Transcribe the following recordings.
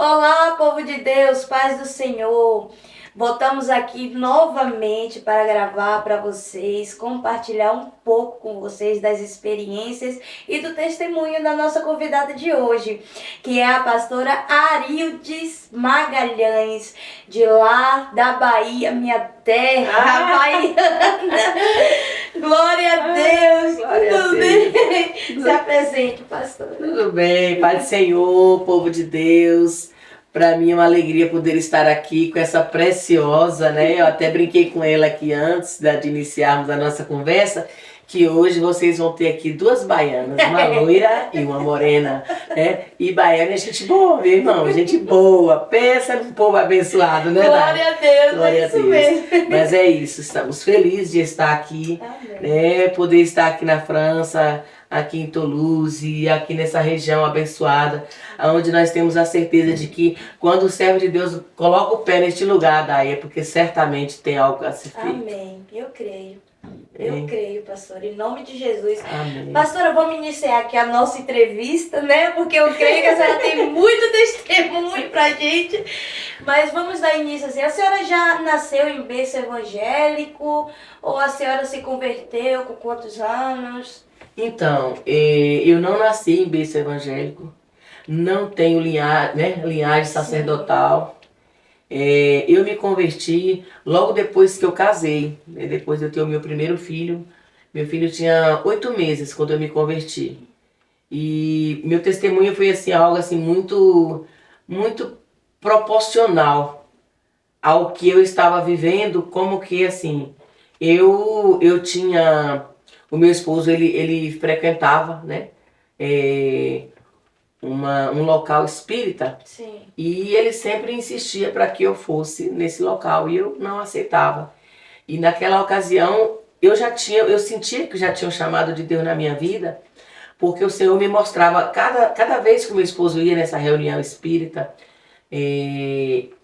Olá, povo de Deus, paz do Senhor. Voltamos aqui novamente para gravar para vocês, compartilhar um pouco com vocês das experiências e do testemunho da nossa convidada de hoje, que é a pastora Arildes Magalhães, de lá da Bahia, minha terra baiana. Glória a Deus, Glória a tudo Deus. bem? Se apresente, pastora. Tudo bem, Pai do Senhor, povo de Deus. Para mim é uma alegria poder estar aqui com essa preciosa, né? Eu até brinquei com ela aqui antes de iniciarmos a nossa conversa, que hoje vocês vão ter aqui duas baianas, uma loira e uma morena, né? E baiana é gente boa, meu irmão, gente boa. Pensa num povo abençoado, né? Glória a Deus, Glória é a isso Deus. mesmo. Mas é isso, estamos felizes de estar aqui, né? Poder estar aqui na França, aqui em Toulouse, aqui nessa região abençoada, onde nós temos a certeza de que quando o servo de Deus coloca o pé neste lugar, daí é porque certamente tem algo a ser feito. Amém. Eu creio. Eu Amém. creio, pastor, em nome de Jesus. Amém. Pastora, vamos iniciar aqui a nossa entrevista, né? Porque eu creio que a senhora tem muito testemunho pra gente. Mas vamos dar início assim. A senhora já nasceu em berço evangélico? Ou a senhora se converteu com quantos anos? Então, eu não nasci em berço evangélico, não tenho linhagem sacerdotal. Eu me converti logo depois que eu casei, né? Depois de eu ter o meu primeiro filho. Meu filho tinha 8 meses quando eu me converti. E meu testemunho foi assim, algo assim muito proporcional ao que eu estava vivendo, como que assim, eu tinha, o meu esposo ele frequentava, né, um local espírita. Sim. E ele sempre insistia para que eu fosse nesse local e eu não aceitava. E naquela ocasião eu sentia que já tinha um chamado de Deus na minha vida, porque o Senhor me mostrava, cada vez que o meu esposo ia nessa reunião espírita,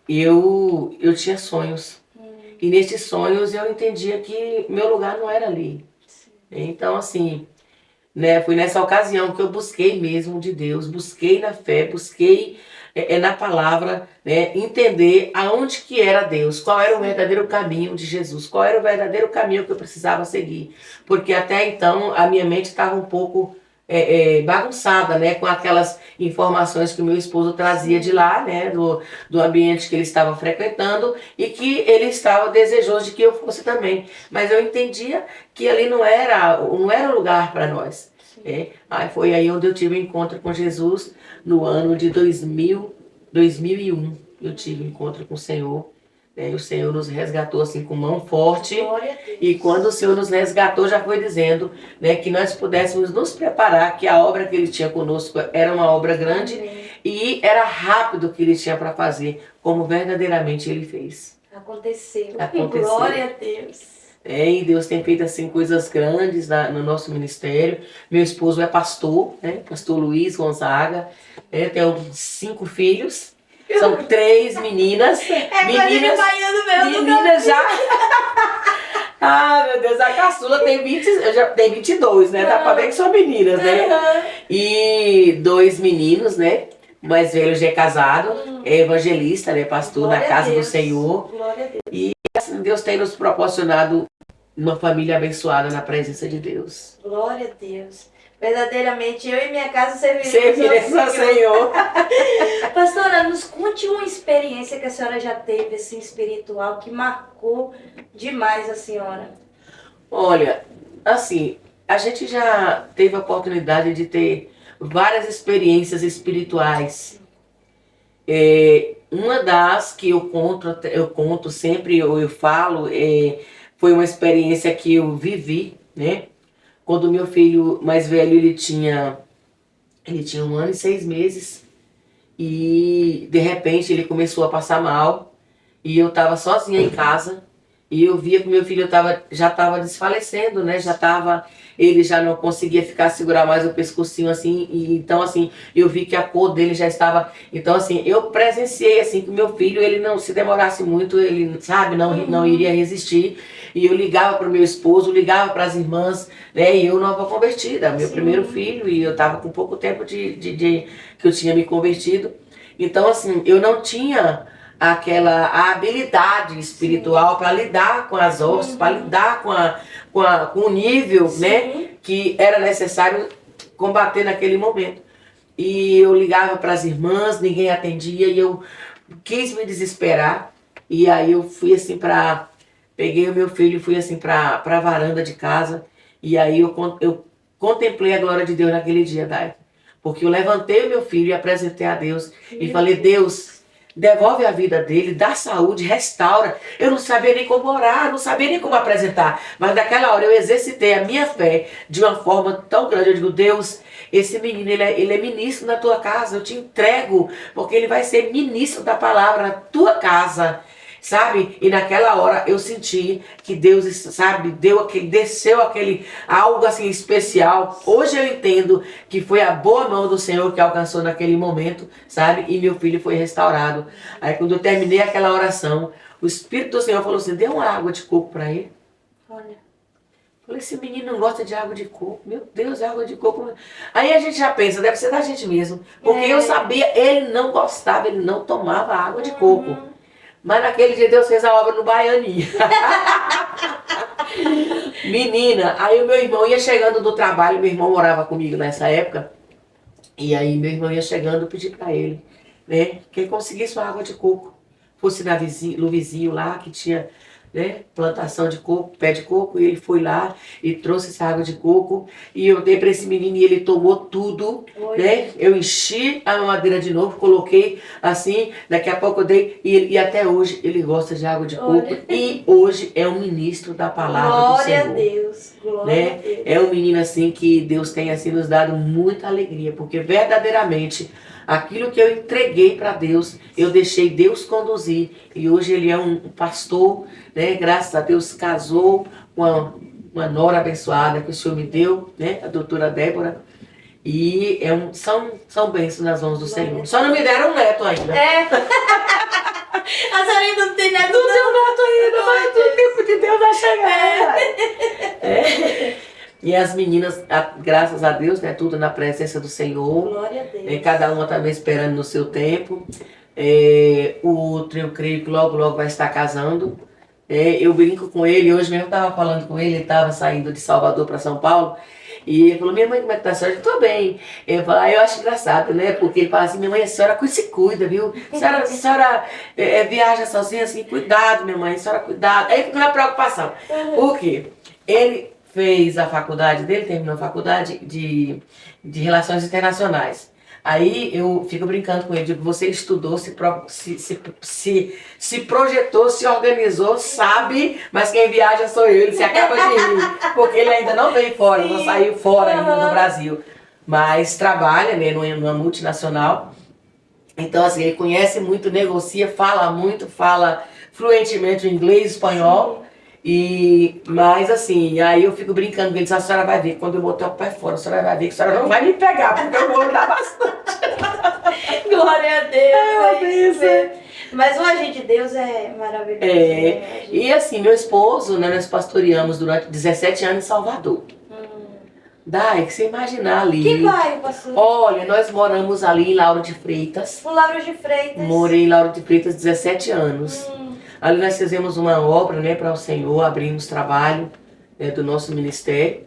eu tinha sonhos. E nesses sonhos eu entendia que meu lugar não era ali. Sim. Então assim, né, foi nessa ocasião que eu busquei mesmo de Deus, busquei na fé, busquei na palavra, né, entender aonde que era Deus, qual era o verdadeiro caminho de Jesus, qual era o verdadeiro caminho que eu precisava seguir. Porque até então a minha mente estava um pouco bagunçada, né, com aquelas informações que o meu esposo trazia de lá, né, do ambiente que ele estava frequentando e que ele estava desejoso de que eu fosse também. Mas eu entendia que ali não era lugar para nós. Aí foi aí onde eu tive um encontro com Jesus no ano de 2001. Eu tive um encontro com o Senhor. E o Senhor nos resgatou assim com mão forte. Glória a Deus. E quando o Senhor nos resgatou, já foi dizendo, né, que nós pudéssemos nos preparar, que a obra que Ele tinha conosco era uma obra grande. Amém. E era rápido o que Ele tinha para fazer, como verdadeiramente Ele fez. Aconteceu. Aconteceu. Glória a Deus. E Deus tem feito assim coisas grandes no nosso ministério. Meu esposo é pastor, né? Pastor Luiz Gonzaga. Tenho 5 filhos. São 3 meninas. Meninas baiano mesmo. Meninas já. Ah, meu Deus, a caçula tem 22, né? Dá pra ver que são meninas, né? E 2 meninos, né? O mais velho já é casado, é evangelista, né? Pastor Glória na a casa do Deus. Senhor. Glória a Deus. E assim, Deus tem nos proporcionado uma família abençoada na presença de Deus. Glória a Deus. Verdadeiramente, eu e minha casa Serviremos ao Senhor. Pastora, nos conte uma experiência que a senhora já teve, assim, espiritual, que marcou demais a senhora. Olha, assim, a gente já teve a oportunidade de ter várias experiências espirituais. Uma das que eu conto sempre, eu falo, foi uma experiência que eu vivi, né? Quando meu filho mais velho, ele tinha 1 ano e 6 meses e de repente ele começou a passar mal e eu estava sozinha em casa e eu via que meu filho já estava desfalecendo, né? Ele já não conseguia segurar mais o pescocinho assim, e então assim, eu vi que a cor dele já estava, então assim, eu presenciei assim que meu filho, ele não se demorasse muito, ele, sabe, não iria resistir. E eu ligava para o meu esposo, ligava para as irmãs, né? E eu nova convertida, meu primeiro filho, e eu estava com pouco tempo que eu tinha me convertido. Então, assim, eu não tinha a habilidade espiritual para lidar com as hostes, para lidar com o nível, né, Sim. que era necessário combater naquele momento. E eu ligava para as irmãs, ninguém atendia, e eu quis me desesperar. E aí eu fui assim para... Peguei o meu filho e fui assim para a varanda de casa. E aí eu contemplei a glória de Deus naquele dia, Dai. Porque eu levantei o meu filho e apresentei a Deus. E falei, Deus, devolve a vida dele, dá saúde, restaura. Eu não sabia nem como orar, não sabia nem como apresentar. Mas naquela hora eu exercitei a minha fé de uma forma tão grande. Eu digo, Deus, esse menino, ele é ministro na tua casa, eu te entrego, porque ele vai ser ministro da palavra na tua casa. Sabe? E naquela hora eu senti que Deus, sabe, desceu aquele algo assim especial. Hoje eu entendo que foi a boa mão do Senhor que alcançou naquele momento, sabe? E meu filho foi restaurado. Aí quando eu terminei aquela oração, o Espírito do Senhor falou assim, dê uma água de coco para ele. Olha. Eu falei, esse menino não gosta de água de coco. Meu Deus, água de coco. Aí a gente já pensa, deve ser da gente mesmo. Porque eu sabia, ele não gostava, ele não tomava água de coco. Mas naquele dia Deus fez a obra no Baianinho. Menina, aí o meu irmão ia chegando do trabalho, meu irmão morava comigo nessa época, e aí meu irmão ia chegando, eu pedi pra ele, né, que ele conseguisse uma água de coco. Fosse no vizinho lá, que tinha, né, plantação de coco, pé de coco, e ele foi lá e trouxe essa água de coco, e eu dei pra esse menino e ele tomou tudo, né, eu enchi a mamadeira de novo, coloquei assim, daqui a pouco eu dei, e até hoje ele gosta de água de coco, e hoje é um ministro da palavra do Senhor. Glória a Deus, glória Né? a Deus. É um menino assim que Deus tem assim nos dado muita alegria, porque verdadeiramente aquilo que eu entreguei para Deus, eu deixei Deus conduzir, e hoje ele é um pastor, né? Graças a Deus casou com uma nora abençoada que o Senhor me deu, né? A doutora Débora, e são bênçãos nas mãos do Senhor. Só não me deram um neto ainda. É. A senhora ainda não tem neto, Não tenho neto ainda, mas o tempo de Deus vai chegar. É. E as meninas, graças a Deus, né, tudo na presença do Senhor. Glória a Deus. Cada uma também esperando no seu tempo. O outro, eu creio que logo, logo vai estar casando. Eu brinco com ele, hoje mesmo eu estava falando com ele estava saindo de Salvador para São Paulo. E ele falou, minha mãe, como é que tá a senhora? Eu tô bem. Eu falo, eu acho engraçado, né? Porque ele fala assim, minha mãe, a senhora se cuida, viu? A senhora viaja sozinha, assim, cuidado, minha mãe, a senhora cuidado. Aí fica na preocupação. Por quê? Ele fez a faculdade dele, terminou a faculdade de Relações Internacionais. Aí eu fico brincando com ele, digo, você estudou, se projetou, se organizou, sabe, mas quem viaja sou eu, ele se acaba de rir, porque ele ainda não veio fora, não saiu fora ainda do Brasil, mas trabalha, né, numa multinacional, então assim, ele conhece muito, negocia, fala muito, fala fluentemente o inglês, espanhol. Mas assim, aí eu fico brincando com ele, a senhora vai ver, quando eu botar o pé fora, a senhora vai ver que a senhora não vai me pegar, porque eu vou andar bastante. Glória a Deus. Deus. Mas o agir de Deus é maravilhoso. E assim, meu esposo, né, nós pastoreamos durante 17 anos em Salvador. Dai, que você imaginar ali. Que bairro, pastor? Olha, nós moramos ali em Lauro de Freitas. No Lauro de Freitas. Morei em Lauro de Freitas 17 anos. Ali nós fizemos uma obra, né, para o Senhor, abrimos trabalho, né, do nosso ministério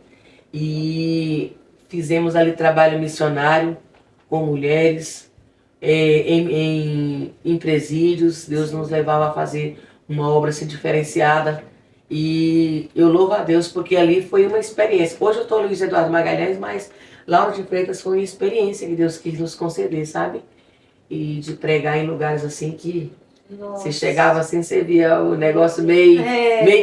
e fizemos ali trabalho missionário com mulheres, em presídios. Deus nos levava a fazer uma obra assim diferenciada e eu louvo a Deus porque ali foi uma experiência. Hoje eu estou Luiz Eduardo Magalhães, mas Lauro de Freitas foi uma experiência que Deus quis nos conceder, sabe? E de pregar em lugares assim que você chegava assim, você via o negócio meio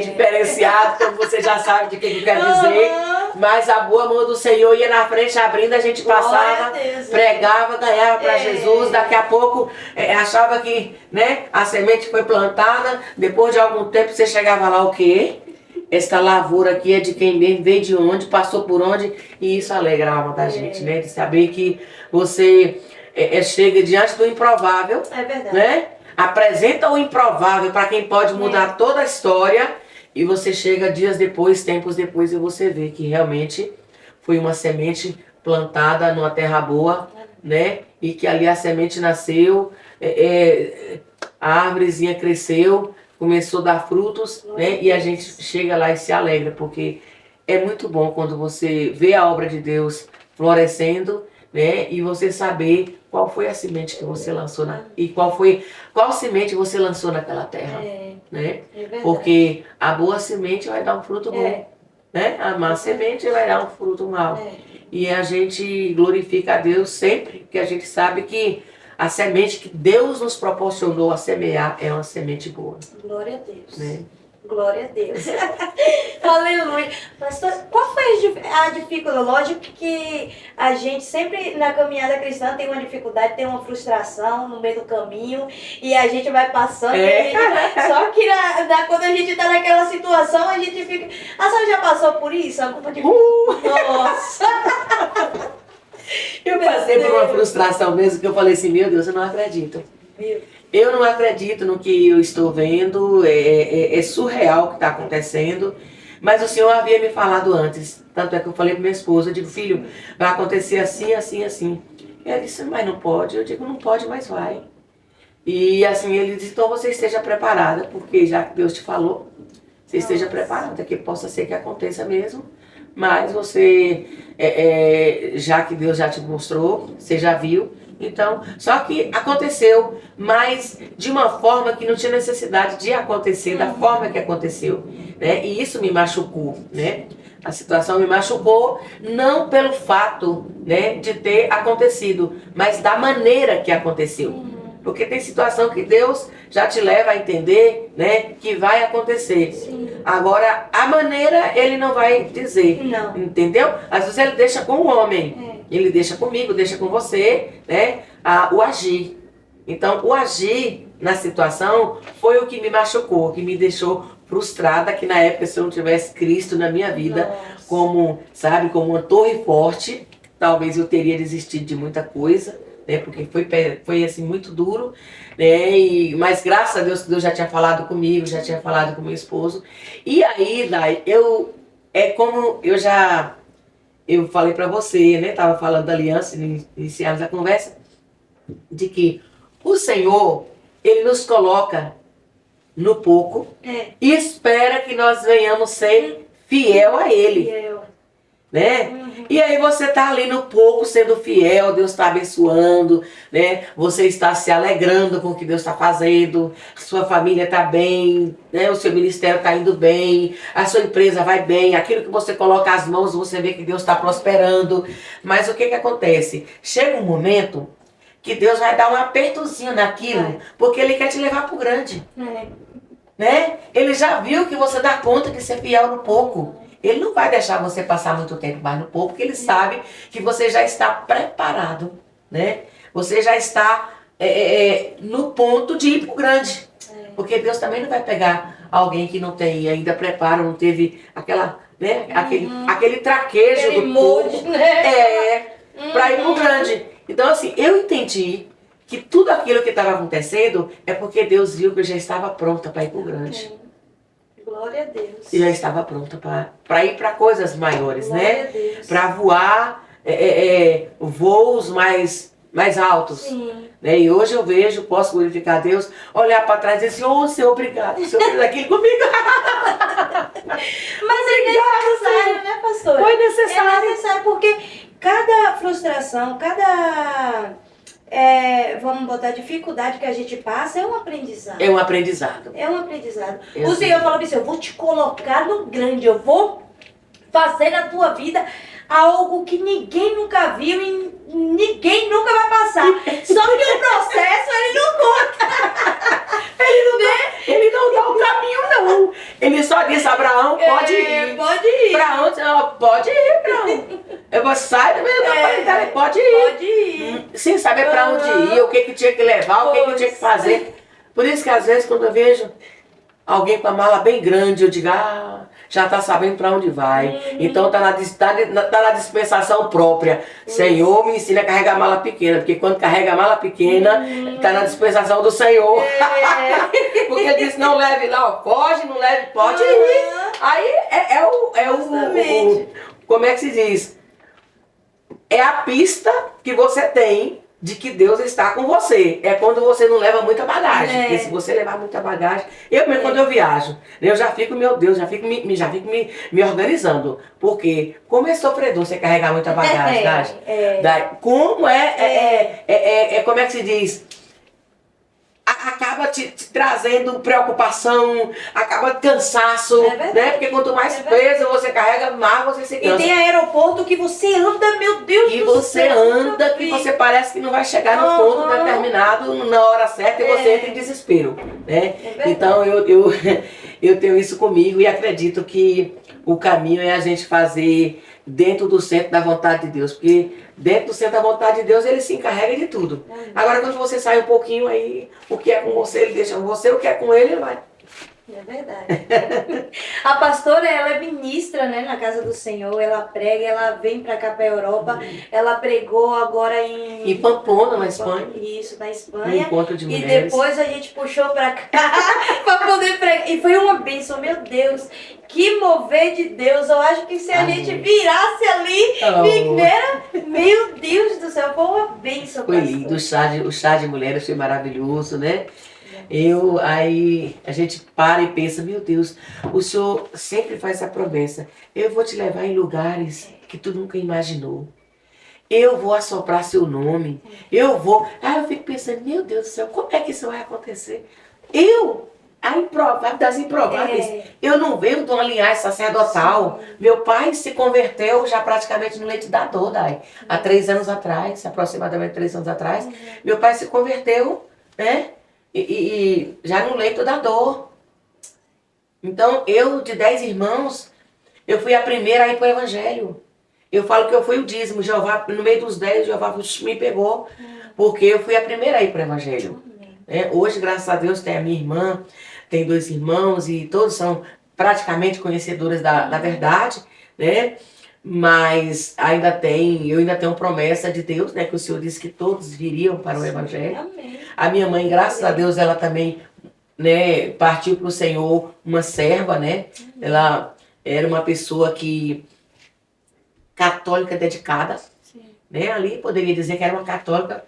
diferenciado, então você já sabe de que eu quero dizer. Mas a boa mão do Senhor ia na frente abrindo, a gente passava, pregava, ganhava para Jesus. Daqui a pouco achava que, né, a semente foi plantada. Depois de algum tempo você chegava lá, o quê? Esta lavoura aqui é de quem mesmo, veio de onde, passou por onde. E isso alegra a alma da gente, né? De saber que você chega diante do improvável. É verdade. Né? Apresenta o improvável para quem pode mudar toda a história e você chega dias depois, tempos depois e você vê que realmente foi uma semente plantada numa terra boa, né? e que ali a semente nasceu, a árvorezinha cresceu, começou a dar frutos, né? E a gente chega lá e se alegra, porque é muito bom quando você vê a obra de Deus florescendo, né? E você saber qual foi a semente que você lançou e qual semente você lançou naquela terra, né? Porque a boa semente vai dar um fruto bom, né? A má semente vai dar um fruto mau. E a gente glorifica a Deus sempre, porque a gente sabe que a semente que Deus nos proporcionou a semear é uma semente boa. Glória a Deus. Né? Glória a Deus. Aleluia. Pastor, qual foi a dificuldade? Lógico que a gente sempre na caminhada cristã tem uma dificuldade, tem uma frustração no meio do caminho e a gente vai passando. Só que quando a gente está naquela situação, a gente fica. A senhora já passou por isso? Nossa! Eu passei por uma frustração mesmo que eu falei assim, meu Deus, eu não acredito. Eu não acredito no que eu estou vendo, é surreal o que está acontecendo, mas o Senhor havia me falado antes, tanto é que eu falei para minha esposa, eu digo, filho, vai acontecer assim, assim, assim. E ela disse, mas não pode, eu digo, não pode, mas vai. E assim, ele disse, então você esteja preparada, porque já que Deus te falou, você esteja preparada, que possa ser que aconteça mesmo. Mas você, já que Deus já te mostrou, você já viu, então, só que aconteceu, mas de uma forma que não tinha necessidade de acontecer, da forma que aconteceu, né? E isso me machucou, né? A situação me machucou, não pelo fato, né, de ter acontecido, mas da maneira que aconteceu. Porque tem situação que Deus já te leva a entender, né, que vai acontecer. Sim. Agora, a maneira ele não vai dizer. Não. Entendeu? Às vezes ele deixa com o homem. Ele deixa comigo, deixa com você, né, o agir. Então, o agir na situação foi o que me machucou, que me deixou frustrada, que na época se eu não tivesse Cristo na minha vida, como, sabe, como uma torre forte, talvez eu teria desistido de muita coisa. Né, porque foi assim muito duro, né, mas graças a Deus Deus já tinha falado comigo, já tinha falado com meu esposo. E aí, Dai, eu falei para você, né, tava falando da aliança, iniciamos a conversa, de que o Senhor, ele nos coloca no pouco e espera que nós venhamos ser fiel a ele. Né? E aí você tá ali no pouco sendo fiel, Deus está abençoando, né? Você está se alegrando com o que Deus está fazendo, sua família está bem, né? O seu ministério está indo bem, a sua empresa vai bem, aquilo que você coloca as mãos, você vê que Deus está prosperando. Mas o que que acontece? Chega um momento que Deus vai dar um apertozinho naquilo, porque Ele quer te levar pro grande. Né? Ele já viu que você dá conta de ser fiel no pouco. Ele não vai deixar você passar muito tempo mais no pouco, porque ele sabe que você já está preparado, né? Você já está no ponto de ir para o grande. Porque Deus também não vai pegar alguém que não tem ainda preparo, não teve aquela, né? Aquele traquejo do molde, para ir para o grande. Então, assim, eu entendi que tudo aquilo que estava acontecendo é porque Deus viu que eu já estava pronta para ir para o grande. Glória a Deus. E já estava pronta para ir para coisas maiores, Glória né? Para voar voos mais altos. Sim. Né? E hoje eu vejo, posso glorificar a Deus, olhar para trás e dizer assim, Senhor, obrigado, o Senhor fez aquilo comigo. Mas é necessário, né, pastor? Foi necessário. É necessário porque cada frustração, vamos botar dificuldade que a gente passa, é um aprendizado. É um aprendizado. É um aprendizado. O Senhor falou assim, eu vou te colocar no grande, eu vou fazer na tua vida algo que ninguém nunca viu e ninguém nunca vai passar. Só que o processo ele não conta. Ele não dá o caminho, não. Ele só diz, Abraão, pode ir. Pode ir. Pra onde? Pode ir, Abraão. Eu vou sair do meio da parentela, pode ir. Pode ir. Sem saber pra onde ir, o que tinha que levar, o que tinha que fazer. Por isso que às vezes quando eu vejo alguém com a mala bem grande, eu digo, já está sabendo para onde vai. Então tá na dispensação própria. Senhor, me ensina a carregar a mala pequena, porque quando carrega a mala pequena, está na dispensação do Senhor. Porque ele disse, não leve lá, foge, não leve, pode ir. Aí como é que se diz? É a pista que você tem de que Deus está com você. É quando você não leva muita bagagem. Porque se você levar muita bagagem... Eu mesmo, quando eu viajo, eu já fico, meu Deus, já fico me organizando. Porque como é sofredor você carregar muita bagagem, como como é que se diz? Acaba te trazendo preocupação, acaba cansaço, né? Porque quanto mais peso você carrega, mais você se cansa. E tem aeroporto que você anda, meu Deus do céu. E você anda que você parece que não vai chegar no ponto determinado na hora certa e você entra em desespero, né? Então eu tenho isso comigo e acredito que o caminho é a gente fazer dentro do centro da vontade de Deus, porque dentro do centro da vontade de Deus ele se encarrega de tudo. Agora quando você sai um pouquinho aí, o que é com você ele deixa com você, o que é com ele vai. É verdade. A pastora, ela é ministra, né, na casa do Senhor, ela prega, ela vem pra cá pra Europa, ela pregou agora em Pamplona, na Espanha. Isso, na Espanha. No encontro de mulheres. E depois a gente puxou pra cá pra poder pregar. E foi uma bênção, meu Deus. Que mover de Deus. Eu acho que se a gente virasse ali, meu Deus do céu, foi uma bênção. Foi lindo, o chá de mulheres foi maravilhoso, né? Aí a gente para e pensa, meu Deus, o Senhor sempre faz essa promessa. Eu vou te levar em lugares que tu nunca imaginou. Eu vou assoprar seu nome. Aí eu fico pensando, meu Deus do céu, como é que isso vai acontecer? Das improváveis. Eu não venho de uma linhagem sacerdotal. Sim. Meu pai se converteu já praticamente no leite da dor, há 3 anos atrás, aproximadamente 3 anos atrás. Meu pai se converteu, né? E já no leito da dor. Então, eu, de 10 irmãos, eu fui a primeira a ir para o Evangelho. Eu falo que eu fui o dízimo. Jeová, no meio dos 10, Jeová me pegou, porque eu fui a primeira a ir para o Evangelho. Hoje, graças a Deus, tem a minha irmã, tem 2 irmãos, e todos são praticamente conhecedores da verdade, né? Mas eu ainda tenho promessa de Deus, né? Que o Senhor disse que todos viriam para o Evangelho. Amém. A minha mãe, graças a Deus, ela também, né, partiu para o Senhor, uma serva, né? Ela era uma pessoa católica dedicada, né? Ali poderia dizer que era uma católica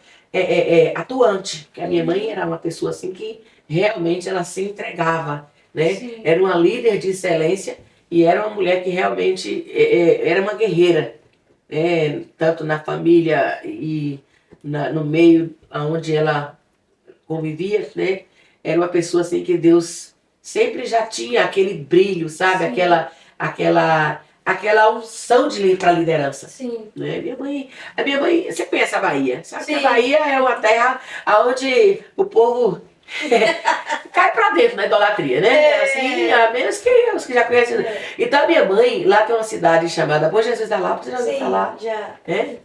atuante, que a minha mãe era uma pessoa assim que realmente ela se entregava, né? Sim. Era uma líder de excelência e era uma mulher que realmente era uma guerreira, né? Tanto na família e no meio onde ela convivia, né? Era uma pessoa assim que Deus sempre já tinha aquele brilho, sabe? Aquela unção para a liderança. Sim. Né? A minha mãe, você conhece a Bahia? Sabe que a Bahia é uma terra onde o povo cai pra dentro na idolatria, né? Assim, a menos que os que já conhecem. Então a minha mãe, lá tem uma cidade chamada Bom Jesus da Lapa, você já ouviu falar? Já.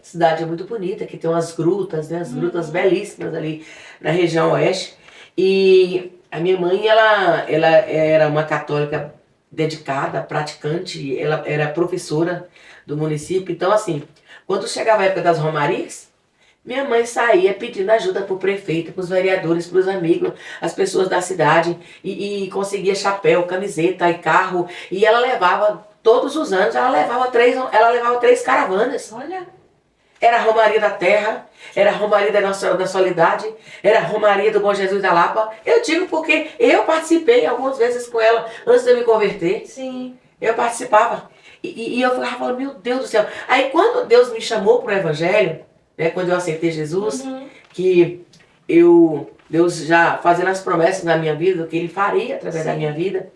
Cidade muito bonita, que tem umas grutas, né? As grutas belíssimas ali na região oeste. E a minha mãe, ela era uma católica dedicada, praticante, ela era professora do município. Então, assim, quando chegava a época das romarias, minha mãe saía pedindo ajuda para o prefeito, para os vereadores, para os amigos, as pessoas da cidade, e conseguia chapéu, camiseta e carro, e ela levava, todos os anos, ela levava 3 caravanas. Olha. Era a Romaria da Terra, era a Romaria da Nossa Senhora da Soledade, era a Romaria do Bom Jesus da Lapa. Eu digo porque eu participei algumas vezes com ela antes de eu me converter. Sim. Eu participava. E eu ficava falando, meu Deus do céu. Aí quando Deus me chamou para o Evangelho, né, quando eu aceitei Jesus, que Deus já fazendo as promessas na minha vida, o que Ele faria através da minha vida.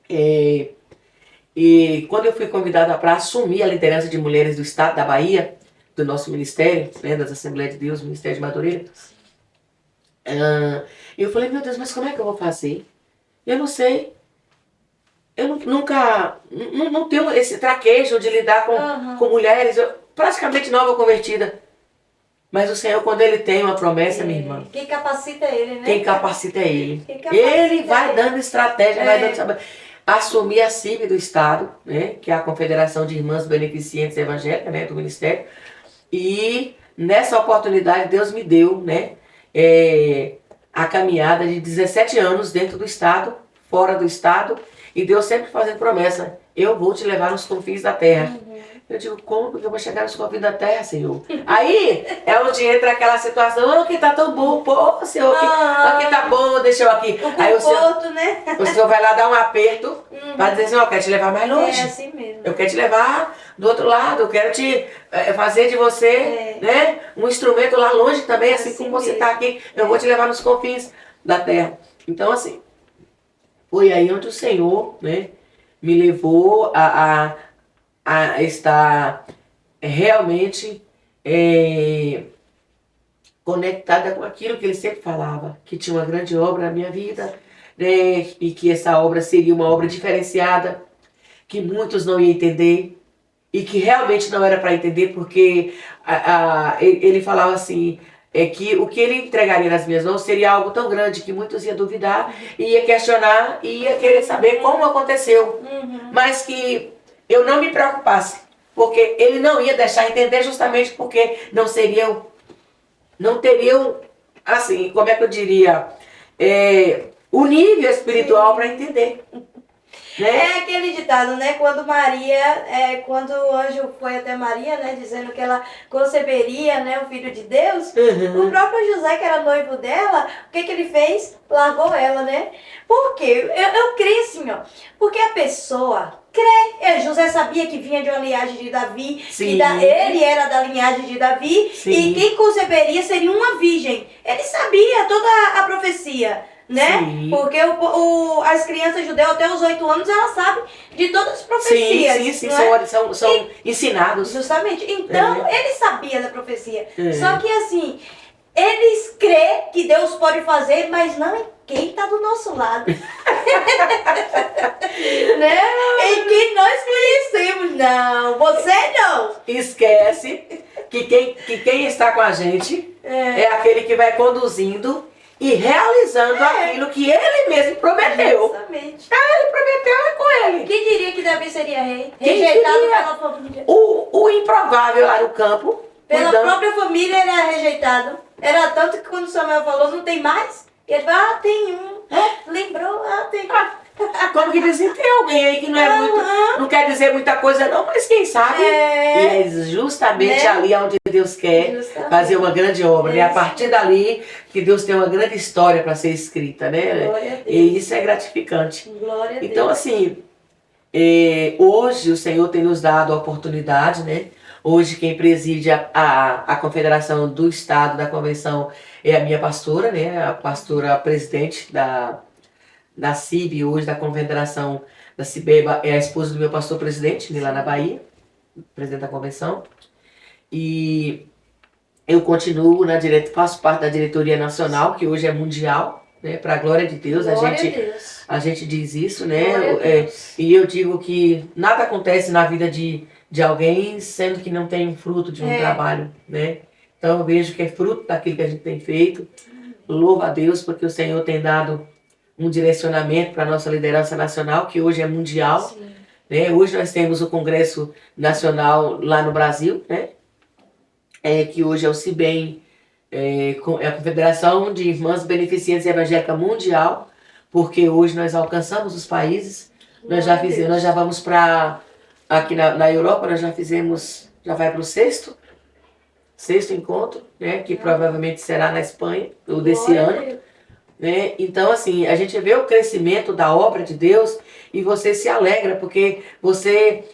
E quando eu fui convidada para assumir a liderança de mulheres do estado da Bahia, do nosso ministério, né, das Assembleias de Deus, Ministério de Madureira, eu falei, meu Deus, mas como é que eu vou fazer? Eu não sei. Eu nunca não tenho esse traquejo de lidar com mulheres. Eu, praticamente nova convertida. Mas o Senhor, quando Ele tem uma promessa, minha irmã... Quem capacita Ele, né? Quem capacita é Ele. Ele vai dando estratégia, vai dando saber. Assumi a CIB do Estado, né, que é a Confederação de Irmãs Beneficentes Evangélicas, né, do Ministério. E nessa oportunidade Deus me deu, né, a caminhada de 17 anos dentro do Estado, fora do Estado. E Deus sempre fazendo promessa, eu vou te levar nos confins da terra. Eu digo, como que eu vou chegar nos confins da terra, Senhor? Aí é onde entra aquela situação, aqui tá tão bom, pô, Senhor, aqui tá bom, deixa eu aqui. Aí né? o Senhor vai lá dar um aperto para dizer assim, eu quero te levar mais longe. É assim mesmo. Eu quero te levar do outro lado, eu quero te fazer de você né, um instrumento lá longe também, assim como você está aqui. Eu vou te levar nos confins da terra. Então, assim, foi aí onde o Senhor, né, me levou a estar realmente conectada com aquilo que ele sempre falava, que tinha uma grande obra na minha vida, né, e que essa obra seria uma obra diferenciada, que muitos não iam entender, e que realmente não era para entender, porque ele falava assim, que o que ele entregaria nas minhas mãos seria algo tão grande que muitos iam duvidar, ia questionar, e ia querer saber como aconteceu, mas que eu não me preocupasse, porque ele não ia deixar entender justamente porque não teriam, assim, como é que eu diria, o nível espiritual para entender. Né? É aquele ditado, né? Quando quando o anjo foi até Maria, né? Dizendo que ela conceberia, né? O Filho de Deus. O próprio José, que era noivo dela, o que ele fez? Largou ela, né? Por quê? Eu creio assim, ó. Porque a pessoa crê. José sabia que vinha de uma linhagem de Davi, Sim. que ele era da linhagem de Davi, Sim. e quem conceberia seria uma virgem. Ele sabia toda a profecia, né? Sim. Porque as crianças judeus até os 8 anos, elas sabem de todas as profecias. Sim, né? são ensinados. Justamente. Então, ele sabia da profecia. Só que assim, eles crê que Deus pode fazer, mas não em quem está do nosso lado. Né? Em quem nós conhecemos. Não, você não. Esquece que quem está com a gente é aquele que vai conduzindo e realizando aquilo que ele mesmo prometeu. Justamente. Ele prometeu, é com ele. Quem diria que Davi seria rei? Quem Rejeitado diria? pela família. O improvável lá no campo. Pela cuidando. própria família ele era rejeitado. Era tanto que quando Samuel falou, não tem mais? E ele falou, tem um. Lembrou? Tem um. Como que diz, tem alguém aí que não é muito, não quer dizer muita coisa não, mas quem sabe? E é justamente ali onde Deus quer fazer uma grande obra, né? A partir dali que Deus tem uma grande história para ser escrita, né? Glória a Deus. E isso é gratificante. Glória a Deus. Então assim, hoje o Senhor tem nos dado a oportunidade, né? Hoje quem preside a Confederação do Estado da Convenção é a minha pastora, né? A pastora presidente da CIB, hoje da Confederação da Cibeba, é a esposa do meu pastor presidente, lá na Bahia, presidente da convenção. E eu continuo faço parte da diretoria nacional, que hoje é mundial, né? Para a glória de Deus. A gente diz isso, né? E eu digo que nada acontece na vida de alguém sendo que não tem fruto de um trabalho, né? Então eu vejo que é fruto daquilo que a gente tem feito. Louvo a Deus porque o Senhor tem dado um direcionamento para a nossa liderança nacional, que hoje é mundial. Né? Hoje nós temos o Congresso Nacional lá no Brasil, né? Que hoje é o CIBEM, é a Confederação de Irmãs Beneficentes Evangélica Mundial, porque hoje nós alcançamos os países. Nós já vamos para, aqui na Europa, nós já vai para o sexto encontro, né? Que provavelmente será na Espanha, o desse ano. Né? Então, assim, a gente vê o crescimento da obra de Deus e você se alegra, porque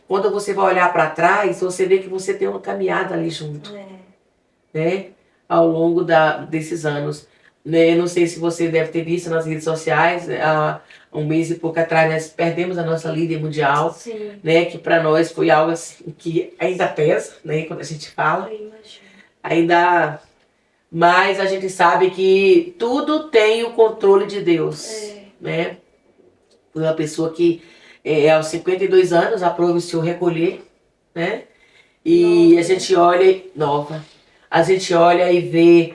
quando você vai olhar para trás, você vê que você tem uma caminhada ali junto, né? Ao longo desses anos. Né? Eu não sei se você deve ter visto nas redes sociais, há um mês e pouco atrás nós perdemos a nossa líder mundial, né? Que para nós foi algo assim, que ainda pesa, né? Quando a gente fala, ainda... Mas a gente sabe que tudo tem o controle de Deus, né? Foi uma pessoa que aos 52 anos aprova o seu recolher, né? E a gente olha, a gente olha e vê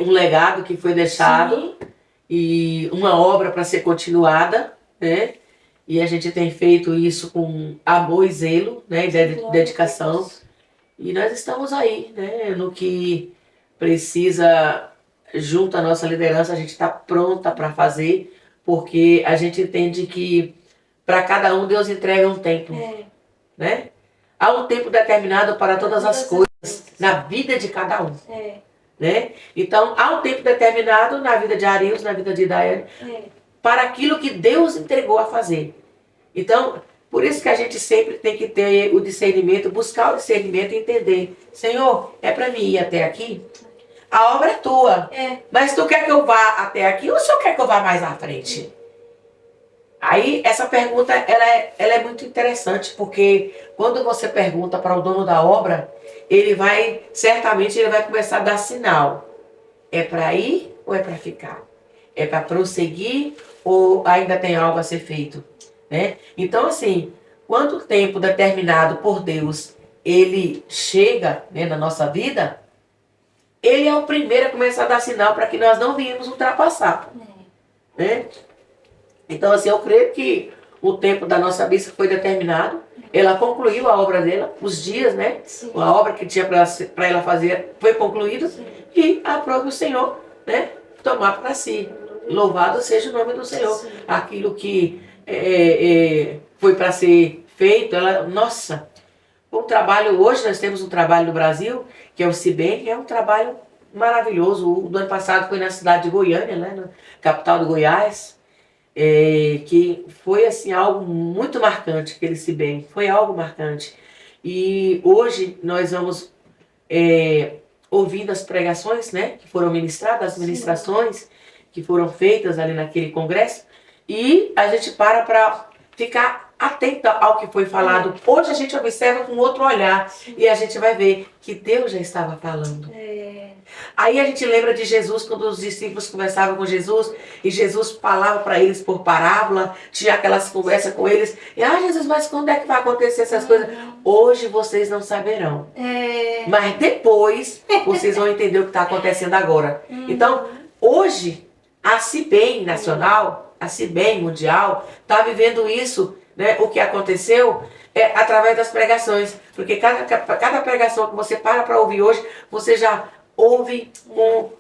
um legado que foi deixado e uma obra para ser continuada, né? E a gente tem feito isso com amor e zelo, né? E dedicação. E nós estamos aí, né? No que precisa, junto à nossa liderança, a gente está pronta para fazer, porque a gente entende que para cada um Deus entrega um tempo, né? Há um tempo determinado para todas as coisas na vida de cada um. Né? Então, há um tempo determinado na vida de Arius, na vida de Daiane, para aquilo que Deus entregou a fazer. Então, por isso que a gente sempre tem que ter o discernimento, buscar o discernimento e entender. Senhor, é para mim ir até aqui? A obra é tua. Mas tu quer que eu vá até aqui ou o Senhor quer que eu vá mais à frente? Aí, essa pergunta, ela é muito interessante, porque quando você pergunta para o dono da obra, certamente ele vai começar a dar sinal. É para ir ou é para ficar? É para prosseguir ou ainda tem algo a ser feito? Né? Então, assim, quando o tempo determinado por Deus, ele chega, né, na nossa vida, ele é o primeiro a começar a dar sinal para que nós não venhamos ultrapassar. Né? Então, assim, eu creio que o tempo da nossa bispa foi determinado. Ela concluiu a obra dela, os dias, né? Sim. A obra que tinha para ela fazer foi concluída. Sim. E aprove o Senhor, né, tomar para si. Louvado seja o nome do Senhor. Sim. Aquilo que foi para ser feito, nossa, o trabalho, hoje nós temos um trabalho no Brasil, que é o CIBEM, que é um trabalho maravilhoso. O do ano passado foi na cidade de Goiânia, né, na capital do Goiás. Que foi assim algo muito marcante, aquele CIBEM, foi algo marcante. E hoje nós vamos ouvindo as pregações, né, que foram ministradas, as ministrações que foram feitas ali naquele congresso, e a gente para ficar atenta ao que foi falado. Hoje a gente observa com outro olhar. Sim. E a gente vai ver que Deus já estava falando. Aí a gente lembra de Jesus, quando os discípulos conversavam com Jesus, e Jesus falava para eles por parábola, tinha aquelas conversas com eles, e Jesus, mas quando é que vai acontecer essas coisas? Hoje vocês não saberão, mas depois vocês vão entender o que está acontecendo agora. Então, hoje, a CIBEM nacional, a CIBEM mundial, está vivendo isso, né, o que aconteceu através das pregações, porque cada pregação que você para ouvir hoje, você já ouve com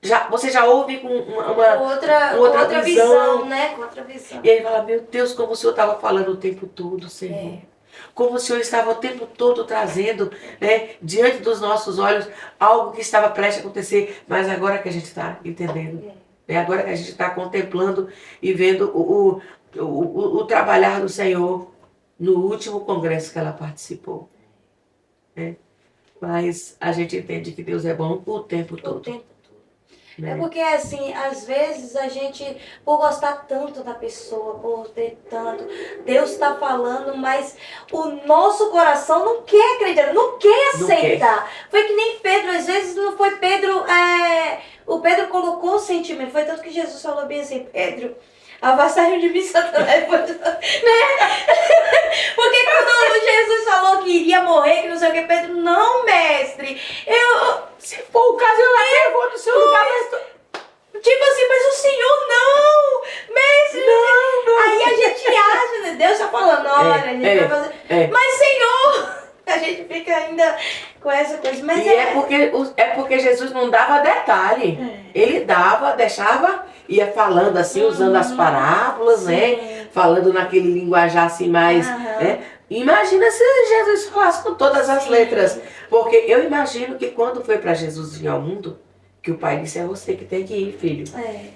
uma outra visão, né? Com outra visão. E ele fala, meu Deus, como o Senhor estava falando o tempo todo, Senhor. Como o Senhor estava o tempo todo trazendo, né, diante dos nossos olhos algo que estava prestes a acontecer, mas agora que a gente está entendendo, agora que a gente está contemplando e vendo o trabalhar do Senhor no último congresso que ela participou. Né? Mas a gente entende que Deus é bom o tempo todo. O tempo todo. Né? Porque assim, às vezes a gente, por gostar tanto da pessoa, por ter tanto, Deus está falando, mas o nosso coração não quer acreditar, não quer aceitar. Não quer. Foi que nem Pedro, às vezes não foi Pedro, o Pedro colocou o sentimento, foi tanto que Jesus falou bem assim, Pedro, afastaram de mim, Satanás. Né? Porque quando Jesus falou que iria morrer, que não sei o que, Pedro, não, mestre, se for o caso, eu até vou no seu lugar, mas... Tipo assim, mas o Senhor não, mestre, não. Aí a gente acha, né? Deus tá falando, olha, a gente vai fazer, mas Senhor, a gente fica ainda com essa coisa, mas porque Jesus não dava detalhe, ele dava, deixava, ia falando assim, usando as parábolas, né, falando naquele linguajar assim mais, né. Imagina se Jesus falasse com todas as letras, porque eu imagino que quando foi para Jesus vir ao mundo, que o pai disse, é você que tem que ir, filho.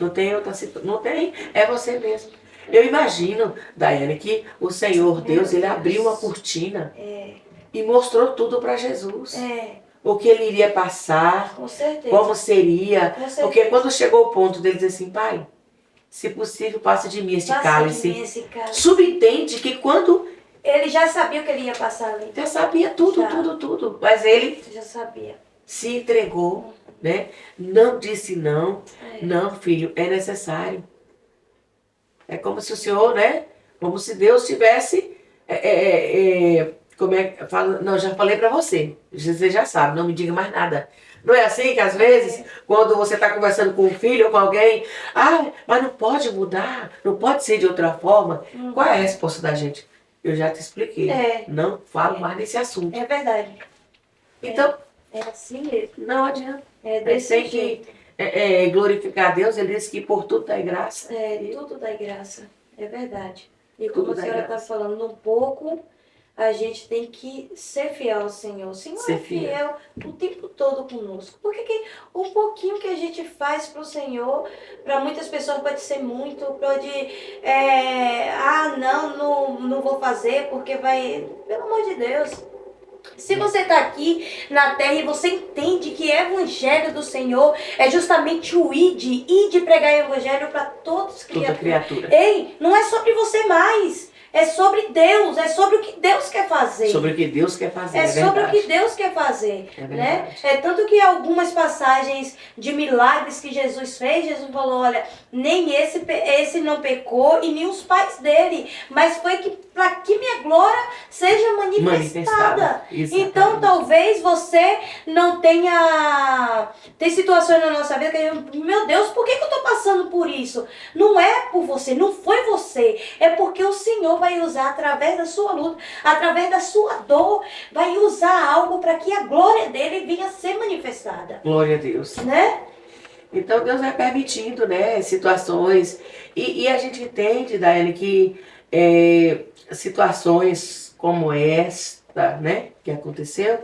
Não tem outra situação, não tem, é você mesmo. Eu imagino, Daiane, que o Senhor Deus, ele abriu uma cortina e mostrou tudo para Jesus. O que ele iria passar, com certeza, como seria. Porque quando chegou o ponto dele dizer assim, pai, se possível, passe de mim este cálice. Subentende que quando... Ele já sabia o que ele ia passar ali. Já sabia tudo, tudo. Mas ele já sabia. Se entregou, né? Não disse não. Não, filho, é necessário. É como se o Senhor, né? Como se Deus tivesse... como é que fala? Não, já falei para você. Você já sabe, não me diga mais nada. Não é assim que às vezes, quando você está conversando com um filho ou com alguém, mas não pode mudar, não pode ser de outra forma. Qual é a resposta da gente? Eu já te expliquei. Não falo mais nesse assunto. É verdade. Então, é assim mesmo. Não adianta. Desse jeito. Que glorificar a Deus, ele disse que por tudo dá graça. Tudo dá graça. É verdade. E como a senhora está falando, no pouco a gente tem que ser fiel ao Senhor. O Senhor Ser é fiel o tempo todo conosco. Porque um pouquinho que a gente faz pro Senhor, para muitas pessoas pode ser muito, pode... não vou fazer porque vai... Pelo amor de Deus. Se você está aqui na terra e você entende que o evangelho do Senhor é justamente o ide pregar o evangelho para todas as Toda criatura. Ei, não é sobre você mais. É sobre Deus, é sobre o que Deus quer fazer. Sobre o que Deus quer fazer, É sobre o verdade. que Deus quer fazer, É né? verdade. É tanto que algumas passagens de milagres que Jesus fez, Jesus falou, olha, nem esse não pecou e nem os pais dele, mas foi que para que minha glória seja manifestada. Exatamente. Então talvez você não tenha... Tem situações na nossa vida que a gente, meu Deus, por que eu tô passando por isso? Não é por você, não foi você, é porque o Senhor vai usar através da sua luta, através da sua dor, vai usar algo para que a glória dele venha a ser manifestada. Glória a Deus. Né? Então Deus vai permitindo, né, situações. E a gente entende, Daiane, que situações como esta, né, que aconteceu,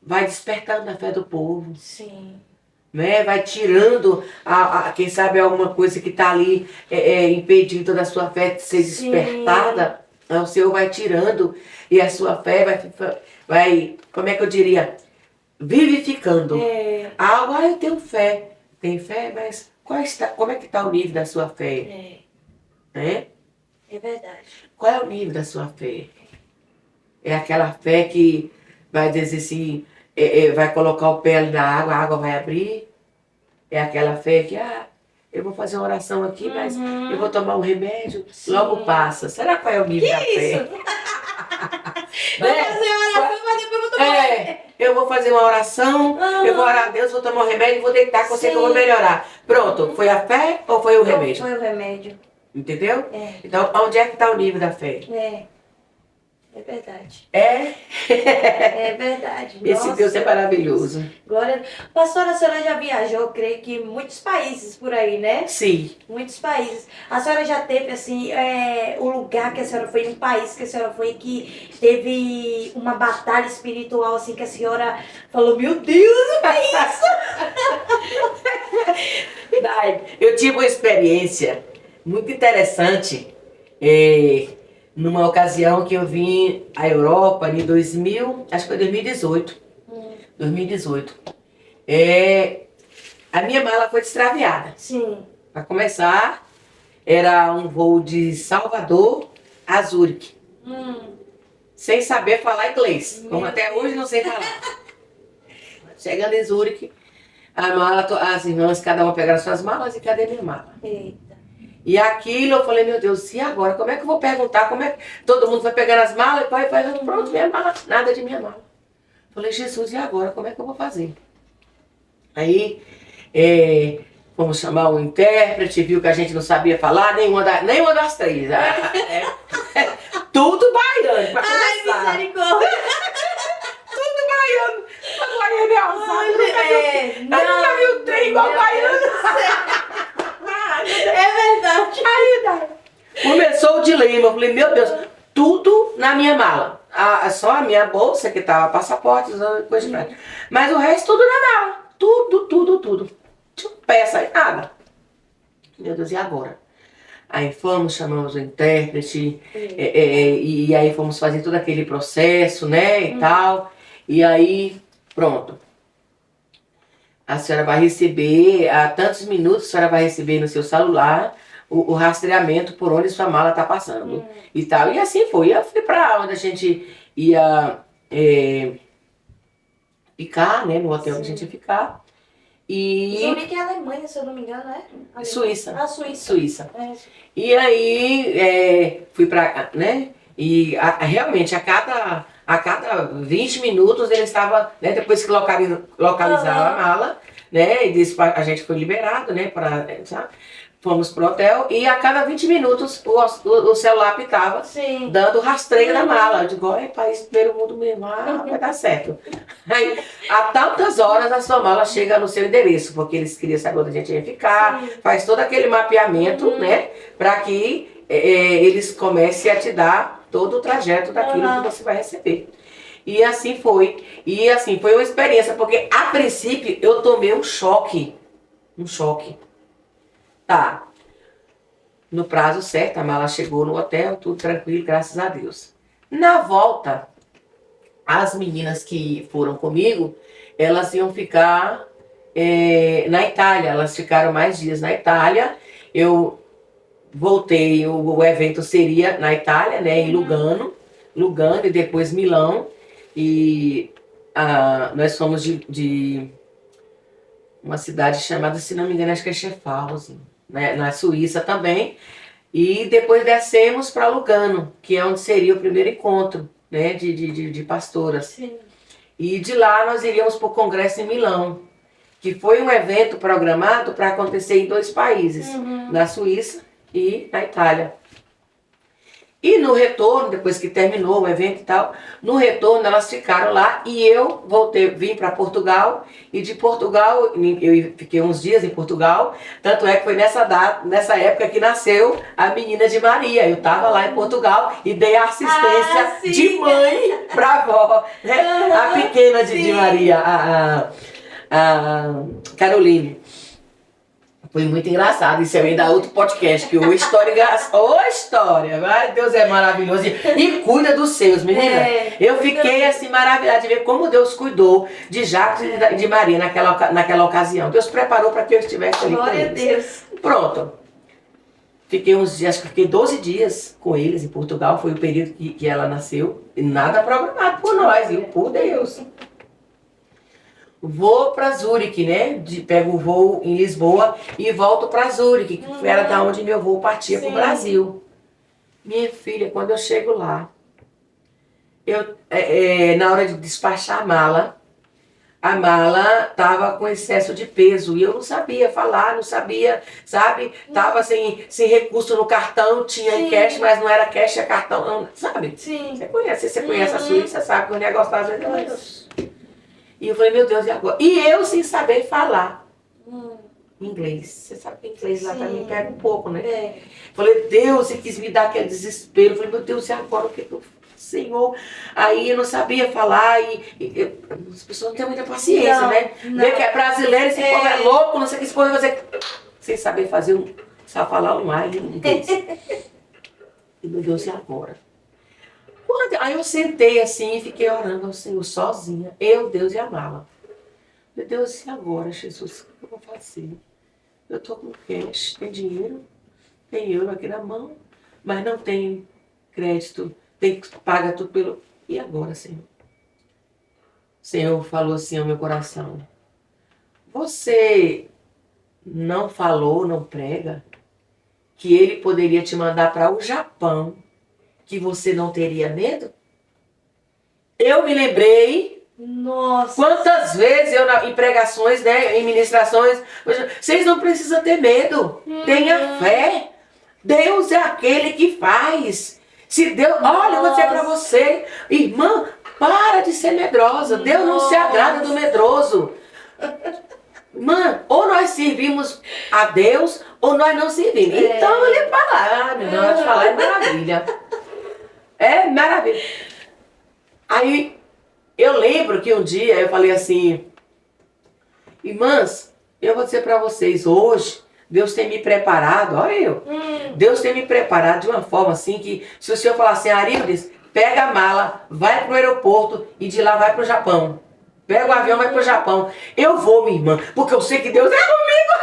vai despertando a fé do povo. Sim. Né, vai tirando, quem sabe, alguma coisa que está ali impedindo da sua fé de ser Sim. despertada. O Senhor vai tirando e a sua fé vai, como é que eu diria, vivificando. Algo, eu tenho fé. Tem fé, mas como é que está o nível da sua fé? É verdade. Qual é o nível da sua fé? É aquela fé que vai dizer assim, vai colocar o pé ali na água, a água vai abrir. É aquela fé que, eu vou fazer uma oração aqui, mas eu vou tomar um remédio, Sim. logo passa. Será qual é o nível da fé? Isso? Vou fazer uma oração, mas depois eu vou tomar Eu vou fazer uma oração, eu vou orar a Deus, vou tomar um remédio e vou deitar com você que eu vou Sim. melhorar. Pronto, foi a fé ou foi o remédio? Foi o remédio. Entendeu? É. Então, onde é que está o nível da fé? É verdade. É É verdade. Esse Nossa. Deus é maravilhoso. Glória a Deus. Pastora, a senhora já viajou, creio que em muitos países por aí, né? Sim. Muitos países. A senhora já teve, assim, o lugar que a senhora foi, um país que a senhora foi, que teve uma batalha espiritual, assim, que a senhora falou, meu Deus, o que é isso? Dai, eu tive uma experiência muito interessante numa ocasião que eu vim à Europa em 2018. 2018. A minha mala foi extraviada. Sim. Para começar, era um voo de Salvador a Zurique. Sem saber falar inglês, como até hoje não sei falar. Chegando em Zurique, a mala, as irmãs, cada uma pegaram suas malas e cadê minha mala? Eita. E aquilo eu falei, meu Deus, e agora? Como é que eu vou perguntar? Como é que todo mundo vai pegando as malas e vai pronto, minha mala, nada de minha mala. Falei, Jesus, e agora? Como é que eu vou fazer? Aí, fomos chamar um intérprete, viu que a gente não sabia falar, nenhuma das três. Tudo baiano, pra começar. Ai, misericórdia. Tudo baiano. A baiana é alçada, nunca vi um trem igual baiano. É verdade. Aí, começou o dilema, eu falei, meu Deus, tudo na minha mala. Só a minha bolsa que tava passaporte, coisa de frente. Mas o resto tudo na mala. Tudo. Tinha peça aí, nada. Meu Deus, e agora? Aí fomos, chamamos o intérprete, e aí fomos fazer todo aquele processo, né, e tal. E aí, pronto. A senhora vai receber, a tantos minutos a senhora vai receber no seu celular o rastreamento por onde sua mala está passando e tal. E assim foi. Eu fui para onde a gente ia ficar, né, no hotel que a gente ia ficar. E Zurique é Alemanha, se eu não me engano, né? Suíça. Suíça. E aí fui para, né? E realmente a cada 20 minutos ele estava, né, depois que localizaram a mala, né? E a gente foi liberado, né? Fomos pro hotel e a cada 20 minutos o celular apitava, dando rastreio na mala. Eu digo, país do primeiro mundo mesmo, vai dar certo. Aí, a tantas horas a sua mala chega no seu endereço, porque eles queriam saber onde a gente ia ficar, faz todo aquele mapeamento, né? Para que eles comecem a te dar todo o trajeto daquilo que você vai receber. E assim foi. E assim, foi uma experiência, porque a princípio eu tomei um choque. Um choque. Tá. No prazo certo, a mala chegou no hotel, tudo tranquilo, graças a Deus. Na volta, as meninas que foram comigo, elas iam ficar na Itália. Elas ficaram mais dias na Itália. Eu voltei, o evento seria na Itália, né, em Lugano e depois Milão. E nós fomos de uma cidade chamada, se não me engano, acho que é Schaffhausen, né, na Suíça também. E depois descemos para Lugano, que é onde seria o primeiro encontro, né, de pastoras. Sim. E de lá nós iríamos para o congresso em Milão, que foi um evento programado para acontecer em 2 países, na Suíça e na Itália. E no retorno, depois que terminou o evento e tal, no retorno elas ficaram lá e eu vim para Portugal. E de Portugal, eu fiquei uns dias em Portugal, tanto é que foi nessa época que nasceu a menina de Maria. Eu estava lá em Portugal e dei assistência de mãe para a avó, né? A pequena de Maria, a Caroline. Foi muito engraçado, isso aí dá outro podcast, que o História, vai, Deus é maravilhoso e cuida dos seus, menina. Eu fiquei assim maravilhada de ver como Deus cuidou de Jacques e de Maria naquela ocasião. Deus preparou para que eu estivesse ali Glória com eles. a Deus. Pronto. Fiquei uns dias, acho que fiquei 12 dias com eles em Portugal, foi o período que ela nasceu, e nada programado por nós, viu? Por Deus. Vou para Zurique, né? Pego o voo em Lisboa e volto para Zurique, que era da onde meu voo partia para o Brasil. Minha filha, quando eu chego lá, na hora de despachar a mala estava com excesso de peso e eu não sabia falar, não sabia, sabe? Tava sem recurso no cartão, tinha em cash, mas não era cash, é cartão, não, sabe? Sim. Você conhece a Suíça, sabe que o negócio às vezes é. E eu falei, meu Deus, e agora? E eu sem saber falar inglês. Você sabe que inglês lá também pega um pouco, né? Falei, Deus, você quis me dar aquele desespero. Falei, meu Deus, e agora o que eu faço, Senhor? Aí eu não sabia falar as pessoas não têm muita paciência, né? Vê que é brasileiro, esse povo é louco, não sei o que esse povo vai fazer. Sem saber sabe falar um ar inglês. E meu Deus, e agora? Aí eu sentei assim e fiquei orando ao Senhor sozinha. Eu, Deus e a mala. Meu Deus, e agora, Jesus? O que eu vou fazer? Eu estou com cash, tem dinheiro, tem euro aqui na mão, mas não tem crédito, paga tudo pelo... E agora, Senhor? O Senhor falou assim ao meu coração. Você não falou, não prega, que Ele poderia te mandar para o Japão, que você não teria medo? Eu me lembrei. Nossa. Quantas vezes em pregações, né, em ministrações, vocês não precisam ter medo. Tenha fé. Deus é aquele que faz. Se Deus, olha, eu vou dizer para você, irmã, para de ser medrosa. Deus não se agrada do medroso. Irmã, ou nós servimos a Deus, ou nós não servimos. Então ele fala, não, eu te falar é maravilha. É maravilha. Aí, eu lembro que um dia eu falei assim, irmãs, eu vou dizer para vocês, hoje, Deus tem me preparado, olha eu, Deus tem me preparado de uma forma assim que, se o senhor falar assim, Arildes, pega a mala, vai pro aeroporto e de lá vai pro Japão. Pega o avião, vai pro Japão. Eu vou, minha irmã, porque eu sei que Deus é comigo.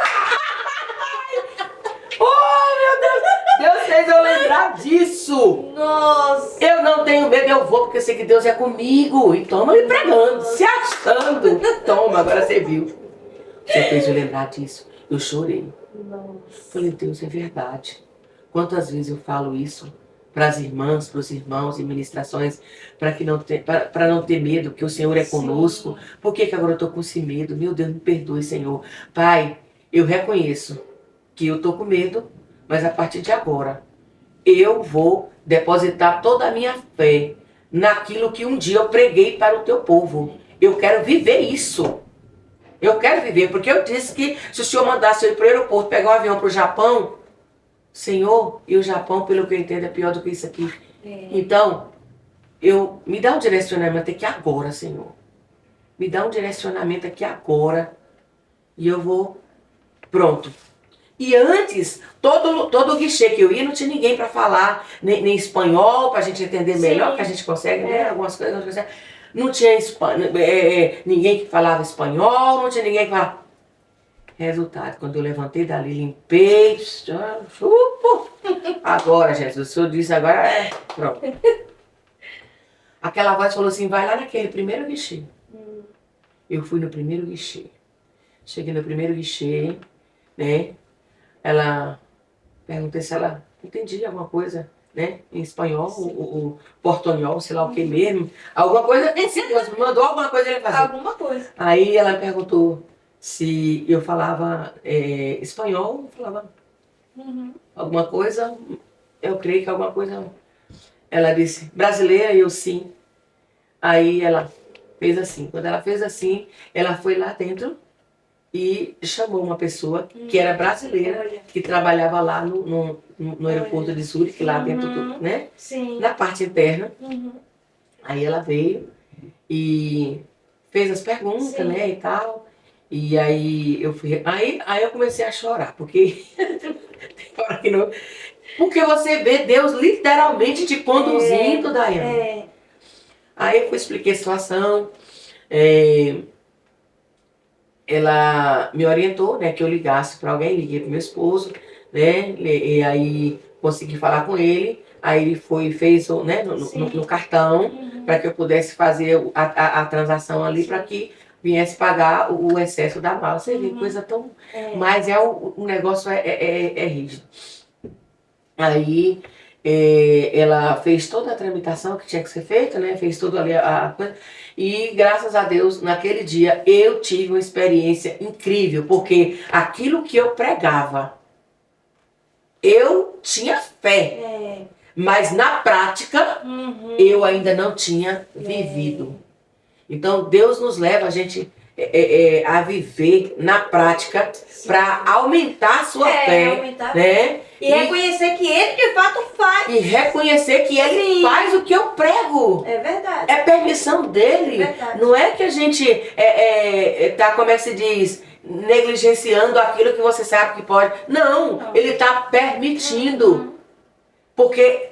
Oh, meu Deus! Deus fez eu lembrar disso. Nossa. Eu não tenho medo, eu vou porque eu sei que Deus é comigo. E toma me pregando, se achando. Toma, agora você viu. O Senhor fez eu lembrar disso. Eu chorei. Nossa. Falei, Deus, é verdade. Quantas vezes eu falo isso para as irmãs, para os irmãos em ministrações, para não ter medo, que o Senhor é conosco. Por que agora eu estou com esse medo? Meu Deus, me perdoe, Senhor. Pai, eu reconheço que eu estou com medo, mas a partir de agora, eu vou depositar toda a minha fé naquilo que um dia eu preguei para o teu povo. Eu quero viver isso. Eu quero viver, porque eu disse que se o senhor mandasse eu ir para o aeroporto, pegar um avião para o Japão, Senhor, e o Japão, pelo que eu entendo, é pior do que isso aqui. É. Então, me dá um direcionamento aqui agora, Senhor. Me dá um direcionamento aqui agora. E eu vou. Pronto. E antes, todo guichê que eu ia, não tinha ninguém para falar, nem espanhol, para a gente entender melhor, Sim. que a gente consegue, né? Algumas coisas, não tinha ninguém que falava espanhol, não tinha ninguém que falava. Resultado, quando eu levantei dali, limpei, agora, Jesus, o senhor disse agora, pronto. Aquela voz falou assim, vai lá naquele primeiro guichê. Eu fui no primeiro guichê. Cheguei no primeiro guichê, né? Ela perguntei se ela entendia alguma coisa, né? Em espanhol, o portunhol, sei lá o que mesmo. Alguma coisa, se Deus me mandou alguma coisa ele fazer. Alguma coisa. Aí ela me perguntou se eu falava espanhol, eu falava alguma coisa, eu creio que alguma coisa. Ela disse, brasileira, e eu sim. Aí ela fez assim. Quando ela fez assim, ela foi lá dentro e chamou uma pessoa que era brasileira, que trabalhava lá no aeroporto de Zurique, lá dentro, né? Sim. Na parte interna. Aí ela veio e fez as perguntas, Sim. né, e tal. E aí eu fui. Aí eu comecei a chorar, porque tem hora que não. Porque você vê Deus literalmente te conduzindo, Daiane. Aí eu expliquei a situação. Ela me orientou, né, que eu ligasse para alguém, liguei para meu esposo, né, e aí consegui falar com ele. Aí ele foi e fez, né, no cartão, para que eu pudesse fazer a transação ali, para que viesse pagar o excesso da mala. Você vê, coisa tão... Mas o negócio é rígido. Aí ela fez toda a tramitação que tinha que ser feita, né? Fez tudo ali a coisa. E graças a Deus, naquele dia, eu tive uma experiência incrível, porque aquilo que eu pregava, eu tinha fé. Mas na prática, eu ainda não tinha vivido. Então Deus nos leva a gente a viver na prática para aumentar a sua fé, aumentar, né? E reconhecer que Ele de fato faz. E reconhecer que Ele faz o que eu prego. É verdade. É permissão dele. É verdade. Não é que a gente tá, como é que se diz, negligenciando aquilo que você sabe que pode. Não. Ele está permitindo. Porque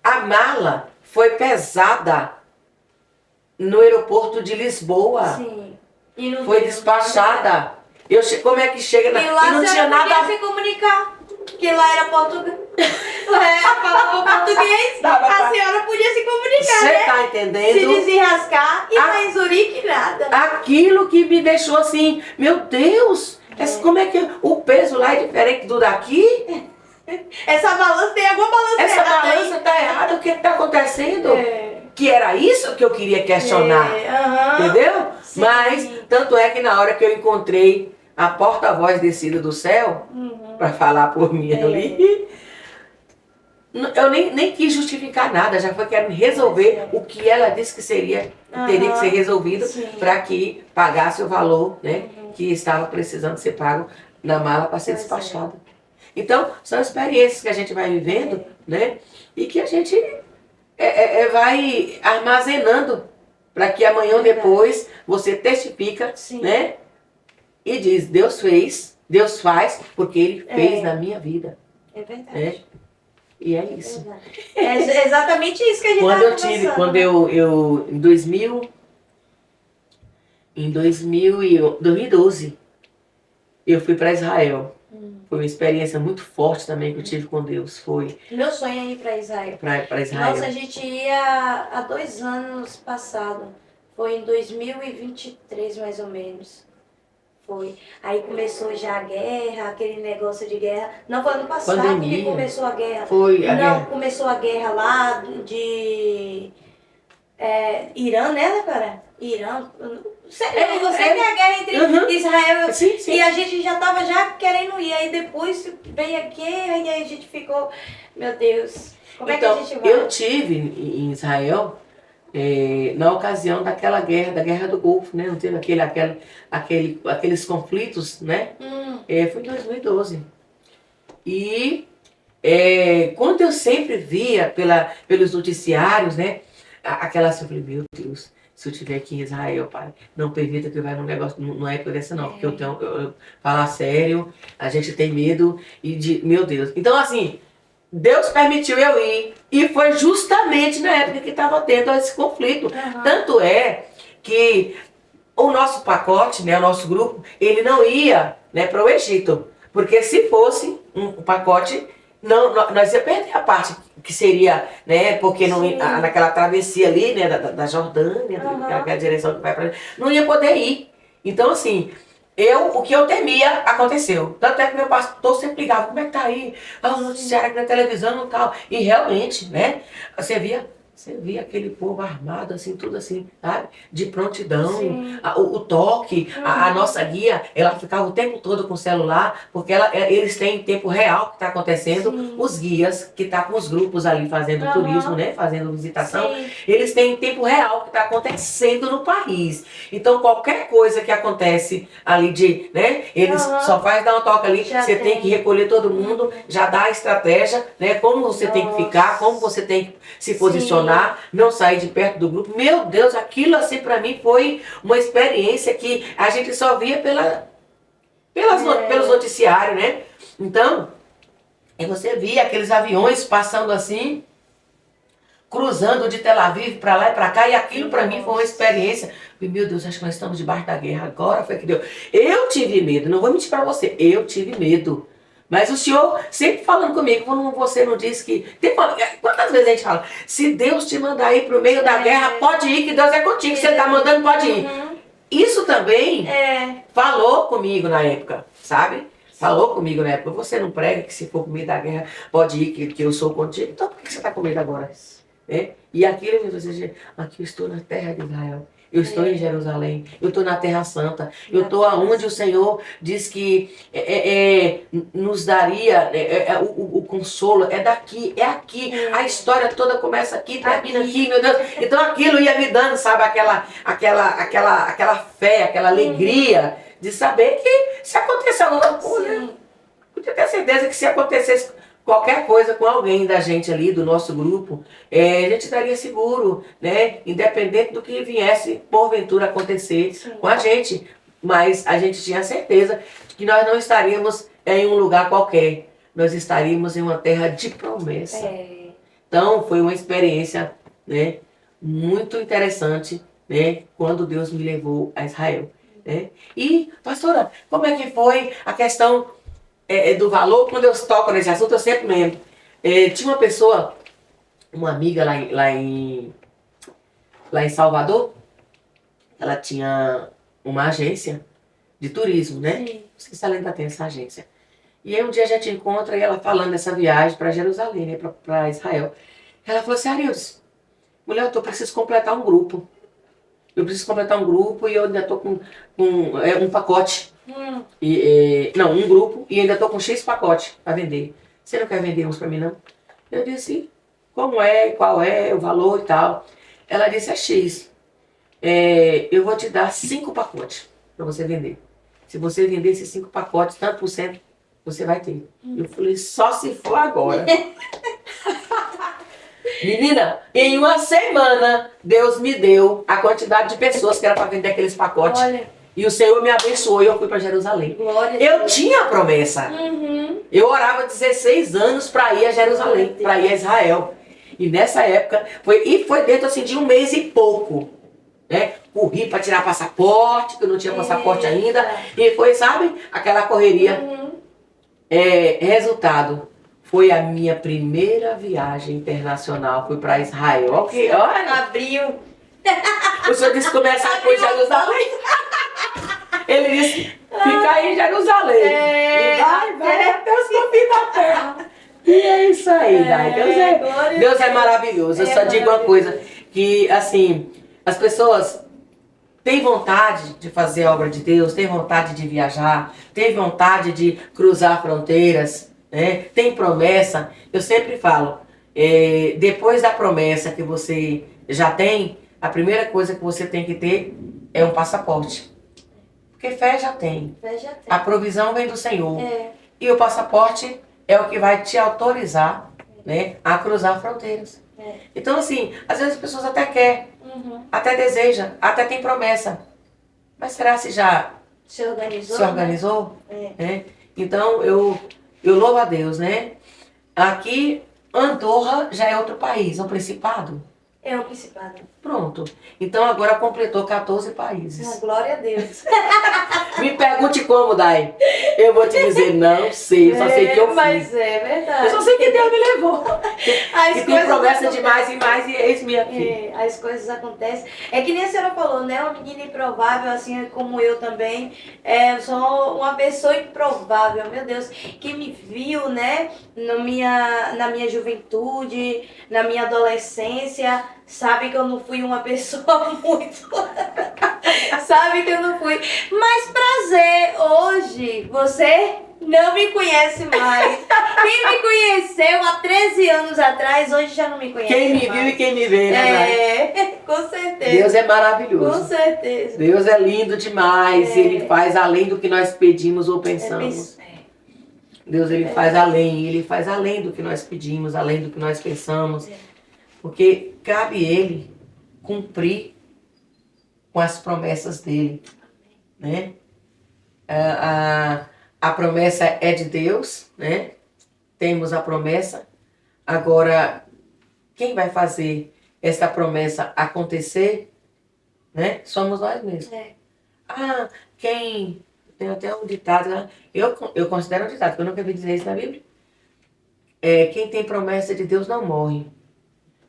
a mala foi pesada no aeroporto de Lisboa. Sim. E não foi deu, despachada. Como é que chega na... E lá e não você tinha não podia nada. se comunicar. Porque lá era português. Lá era falava português. A senhora podia se comunicar, Você né? tá Se entendendo? desenrascar. E lá em Zurique, nada. Aquilo que me deixou assim, meu Deus, como é que o peso lá é diferente do daqui? Essa balança, tem alguma balança Essa errada balança aí? tá errada, o que tá acontecendo? É. Que era isso que eu queria questionar, entendeu? Sim. Mas, tanto é que na hora que eu encontrei a porta-voz descida do céu, para falar por mim ali, eu nem quis justificar nada, já foi querendo resolver o que ela disse que teria que ser resolvido para que pagasse o valor, né, que estava precisando ser pago na mala para ser despachada. Então, são experiências que a gente vai vivendo, né, e que a gente vai armazenando para que amanhã ou depois você testifica, né, e diz, Deus fez, Deus faz, porque Ele fez na minha vida. É verdade. E é isso. É exatamente isso que a gente Quando eu em 2012, eu fui para Israel. Foi uma experiência muito forte também que eu tive com Deus. Meu sonho é ir para Israel. Para Israel. Nossa, a gente ia há 2 anos passado. Foi em 2023, mais ou menos. Foi. Aí começou já a guerra, aquele negócio de guerra. Não, foi ano passado que começou a guerra. Começou a guerra lá de Irã, né, cara? Irã. Você que é a guerra entre Israel e a gente já tava querendo ir. Aí depois veio a guerra e aí a gente ficou, meu Deus, como é que a gente vai? Eu tive em Israel na ocasião daquela guerra, da Guerra do Golfo, né? Não teve aqueles conflitos, né? Foi em 2012. E quando eu sempre via pelos noticiários, né? Aquela assim, eu falei, meu Deus, se eu estiver aqui em Israel, pai, não permita que eu vá num negócio, não é época dessa não, porque eu falar sério, a gente tem medo meu Deus. Então assim, Deus permitiu eu ir e foi justamente na época que estava tendo esse conflito. Uhum. Tanto é que o nosso pacote, né, o nosso grupo, ele não ia, né, para o Egito, porque se fosse um pacote, nós ia perder a parte que seria, né, porque não, naquela travessia ali, né, da Jordânia, aquela direção que vai para não ia poder ir. Então assim, o que eu temia aconteceu. Tanto é que meu pastor sempre ligava, como é que tá aí? Ah, o noticiário aqui na televisão e tal. E realmente, né, você via aquele povo armado, assim, tudo assim, sabe? De prontidão, o toque, a nossa guia, ela ficava o tempo todo com o celular, porque eles têm em tempo real o que está acontecendo. Os guias, que tá com os grupos ali fazendo turismo, né? Fazendo visitação, eles têm em tempo real o que está acontecendo no país. Então, qualquer coisa que acontece ali né? Eles só faz dar uma toca ali, você tem que recolher todo mundo, já dá a estratégia, né? Como você tem que ficar, como você tem que se posicionar, não sair de perto do grupo. Meu Deus, aquilo assim pra mim foi uma experiência que a gente só via pelos noticiários, né? Então, você via aqueles aviões passando assim, cruzando de Tel Aviv pra lá e pra cá, e aquilo pra mim foi uma experiência. Meu Deus, acho que nós estamos debaixo da guerra agora, foi que deu. Eu tive medo, não vou mentir pra você, eu tive medo. Mas o Senhor sempre falando comigo, quando você não disse que... Quantas vezes a gente fala, se Deus te mandar ir pro meio da guerra, pode ir, que Deus é contigo, você tá mandando, pode ir. Isso também falou comigo na época, sabe? Falou comigo na época, você não prega que se for pro meio da guerra, pode ir, que eu sou contigo. Então por que você tá com medo agora? E aquilo, aqui eu estou na terra de Israel. Eu estou em Jerusalém, eu estou na Terra Santa, eu estou aonde o Senhor diz que nos daria o consolo, é daqui, é aqui, a história toda começa aqui, termina aqui, meu Deus. Então aquilo ia me dando, sabe, aquela fé, aquela alegria de saber que se acontecer alguma coisa, podia ter certeza que se acontecesse qualquer coisa com alguém da gente ali, do nosso grupo, a gente estaria seguro, né? Independente do que viesse, porventura, acontecer com a gente. Mas a gente tinha certeza que nós não estaríamos em um lugar qualquer. Nós estaríamos em uma terra de promessa. Então, foi uma experiência, né, muito interessante, né, quando Deus me levou a Israel. Né? E, pastora, como é que foi a questão do valor? Quando eu toco nesse assunto, eu sempre lembro. Tinha uma pessoa, uma amiga lá em Salvador, ela tinha uma agência de turismo, né? Não sei se ela ainda tem essa agência. E aí um dia a gente encontra e ela falando dessa viagem para Jerusalém, né, para Israel. Ela falou assim, Arilson, mulher, eu preciso completar um grupo. Eu preciso completar um grupo e eu ainda estou com um pacote. Não, um grupo e ainda estou com X pacote para vender. Você não quer vender uns para mim, não? Eu disse, como é, qual é o valor e tal. Ela disse, é X. Eu vou te dar 5 pacotes para você vender. Se você vender esses 5 pacotes, tanto por cento, você vai ter. Eu falei, só se for agora. Menina, em uma semana, Deus me deu a quantidade de pessoas que era para vender aqueles pacotes. Olha. E o Senhor me abençoou e eu fui para Jerusalém. Eu tinha a promessa. Eu orava 16 anos para ir a Jerusalém, para ir a Israel. E nessa época, foi dentro assim de um mês e pouco. Né? Corri para tirar passaporte, que eu não tinha passaporte ainda. E foi, sabe, aquela correria. Resultado, foi a minha primeira viagem internacional. Fui para Israel. Okay, olha. Abril. O senhor disse começar por Jerusalém. Ele disse, fica aí em Jerusalém. E vai até os confins da terra. E é isso aí, Deus é maravilhoso. Eu só digo uma coisa, que assim, as pessoas têm vontade de fazer a obra de Deus, têm vontade de viajar, têm vontade de cruzar fronteiras, né? Tem promessa. Eu sempre falo, depois da promessa que você já tem, a primeira coisa que você tem que ter é um passaporte. Porque fé já tem. A provisão vem do Senhor. E o passaporte é o que vai te autorizar, né, a cruzar fronteiras. É. Então, assim, às vezes as pessoas até querem, até desejam, até tem promessa. Mas será se já Se organizou? se organizou? Né? Né? Então, eu louvo a Deus, né? Aqui, Andorra já é outro país, é um principado. É o principado. Pronto. Então, agora completou 14 Ah, países. glória a Deus. Me pergunte como, Dai. Eu vou te dizer, não sei, só sei que eu Mas fiz. é verdade. Eu só sei que Deus me levou. As E tem coisas promessa de acontecem. mais e mais, e eis minha filha. É, as coisas acontecem. É que nem a senhora falou, né? Uma menina improvável, assim como eu também. Eu sou uma pessoa improvável, meu Deus, que me viu, né? Na minha juventude, na minha adolescência. Sabe que eu não fui uma pessoa muito. Sabe que eu não fui. Mas prazer, hoje você não me conhece mais. Quem me conheceu há 13 anos atrás, hoje já não me conhece Quem me mais. viu e quem me vê, né, Dai? Com certeza. Deus é Com maravilhoso. certeza. Deus é lindo demais. É. Ele faz além do que nós pedimos ou pensamos. Deus, ele faz além do que nós pedimos, além do que nós pensamos. Porque cabe ele cumprir com as promessas dele, né? A promessa é de Deus, né? Temos a promessa. Agora, quem vai fazer essa promessa acontecer, né? Somos nós mesmos. É. Tem até um ditado, né? Eu considero um ditado, porque eu nunca vi dizer isso na Bíblia. Quem tem promessa de Deus não morre.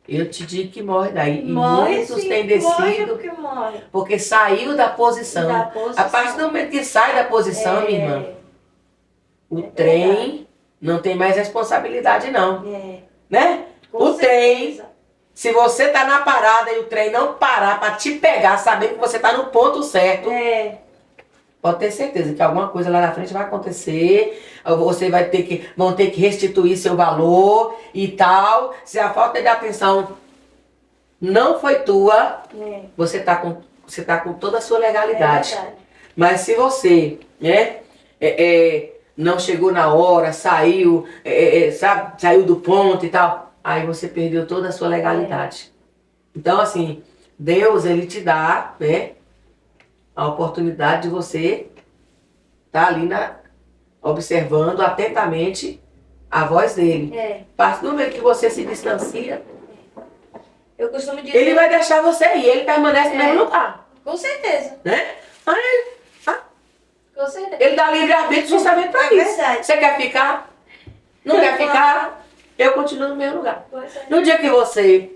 Eu te digo que morre daí. E Morre, muitos sim, têm morre descido porque morre. porque saiu da posição. Da posição. A partir do momento que sai da posição, minha irmã, o trem não tem mais responsabilidade, não. Né? Com O trem, certeza. se você tá na parada e o trem não parar para te pegar, sabendo que você tá no ponto certo, pode ter certeza que alguma coisa lá na frente vai acontecer, você vão ter que restituir seu valor e tal. Se a falta de atenção não foi tua, você tá com toda a sua legalidade. É verdade. Mas se você, né, não chegou na hora, saiu, sabe, saiu do ponto e tal, aí você perdeu toda a sua legalidade. Então, assim, Deus, ele te dá, né, a oportunidade de você estar ali observando atentamente a voz dele. A partir do momento que você se distancia, Eu costumo dizer. ele vai deixar você ir, ele permanece no mesmo lugar. Com certeza. Né? Com certeza. Ele dá livre-arbítrio justamente para É isso. verdade. Você quer ficar? Não quer ficar? Eu continuo no mesmo lugar. Pois é. No dia que você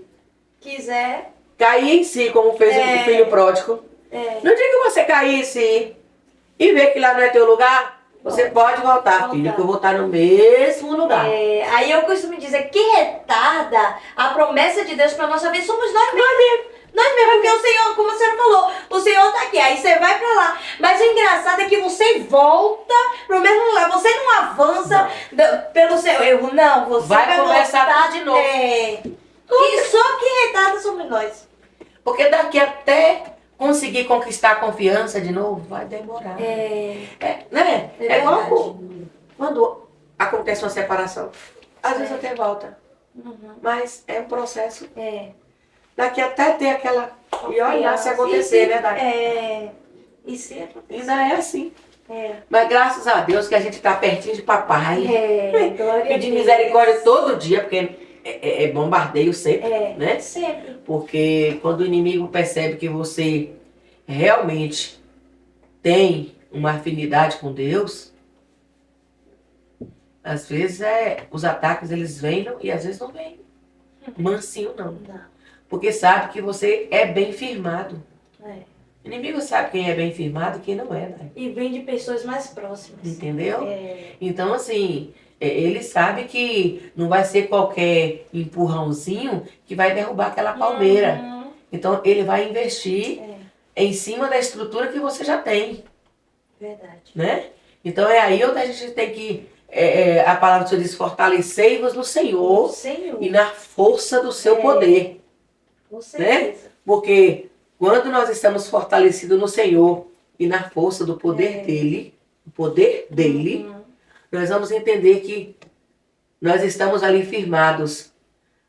Quiser. cair em si, como fez o filho pródigo, no dia que você cair em si e ver que lá não é teu lugar, você pode voltar, filho, que eu vou estar no mesmo lugar. Aí eu costumo dizer que retarda a promessa de Deus para nossa vida somos nós mesmos. Nós mesmos, porque o Senhor, como a senhora falou, o Senhor tá aqui, aí você vai pra lá. Mas o engraçado é que você volta pro mesmo lugar, você não avança pelo seu erro, não. Você Vai começar voltar tudo de novo. E só que retarda somos nós. Porque daqui até conseguir conquistar a confiança de novo, vai demorar. Né? É igual quando acontece uma separação. Às vezes até volta. Mas é um processo. Daqui até ter aquela. E olha lá se acontecer, né, Dai? E se acontecer. Ainda é assim. Mas graças a Deus que a gente está pertinho de papai. Glória a Pedir Deus. misericórdia todo dia, porque é bombardeio sempre, né? Sempre. Porque quando o inimigo percebe que você realmente tem uma afinidade com Deus, às vezes os ataques eles vêm e às vezes não vêm. Mansinho não. Não. Porque sabe que você é bem firmado. É. O inimigo sabe quem é bem firmado e quem não é, né? E vem de pessoas mais próximas. Entendeu? Então, assim, ele sabe que não vai ser qualquer empurrãozinho que vai derrubar aquela palmeira. Então, ele vai investir em cima da estrutura que você já tem. Verdade. Né? Então, é aí onde a gente tem que, a palavra do Senhor diz, fortalecei-vos no Senhor Senhor. e na força do seu poder. Com certeza. Porque quando nós estamos fortalecidos no Senhor e na força do poder dele, nós vamos entender que nós estamos ali firmados.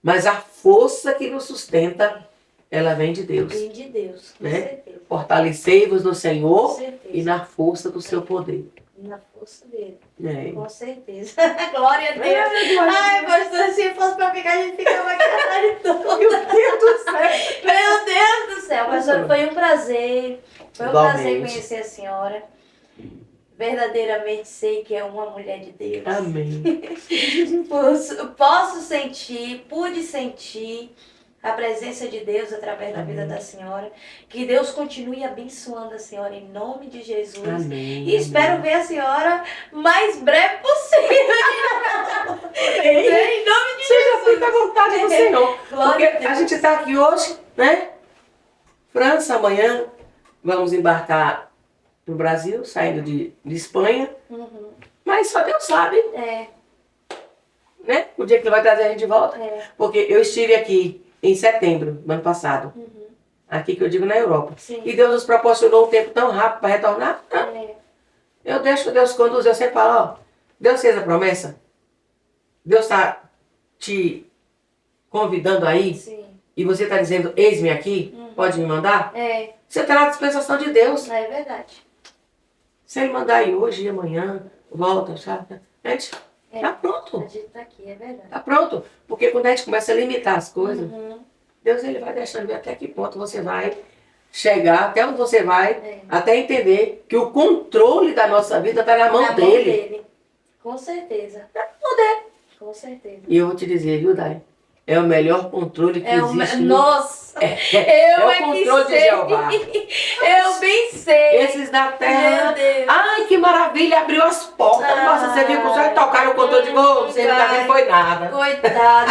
Mas a força que nos sustenta, ela vem de Deus. Vem de Deus, com né? certeza. Fortalecei-vos no Com Senhor certeza. e na força do seu poder. Na força dele. É. Com certeza. Glória a Deus. Ai, pastor, se fosse pra ficar, a gente ficava aqui a tarde toda. Meu Deus do céu! Meu Deus do céu. Pastor, foi um prazer. Foi um Igualmente. prazer conhecer a senhora. Verdadeiramente sei que é uma mulher de Deus. Amém. Posso sentir, pude sentir a presença de Deus através da vida da senhora. Que Deus continue abençoando a senhora em nome de Jesus. Amém. E espero ver a senhora mais breve possível. Amém. Em nome de Seja Jesus. feita a vontade do Senhor. Glória Porque a Deus. a gente está aqui hoje, né? França, amanhã vamos embarcar no Brasil, saindo de Espanha. Uhum. Mas só Deus sabe, É, né? O dia que Ele vai trazer a gente de volta. é. Porque eu estive aqui em setembro do ano passado. Uhum. Aqui que eu digo na Europa. Sim. E Deus nos proporcionou um tempo tão rápido para retornar. É. Eu deixo que Deus conduz. Eu sempre falo, ó, Deus fez a promessa. Deus está te convidando aí. Sim. E você está dizendo, eis-me aqui, pode me mandar. É, Você está na dispensação de Deus. é verdade. Se Ele mandar aí hoje e amanhã, volta, sabe? Gente, É. tá A pronto. gente tá aqui, é verdade. Tá pronto. Porque quando a gente começa a limitar as coisas, Uhum. Deus ele vai deixando ver até que ponto você vai chegar, até onde você vai, É. até entender que o controle da nossa vida está na mão Na dele. Com certeza. Poder. Com certeza. E eu vou te dizer, viu, Dai? É o melhor controle que É uma... existe. Nossa! É Eu o é que controle de sei. Jeová. Eu bem sei. Esses da terra. Meu Deus. Ai, que maravilha, abriu as portas. Ah. Nossa, você viu que só tocar no controle de gol, você nunca viu, foi nada. Coitado.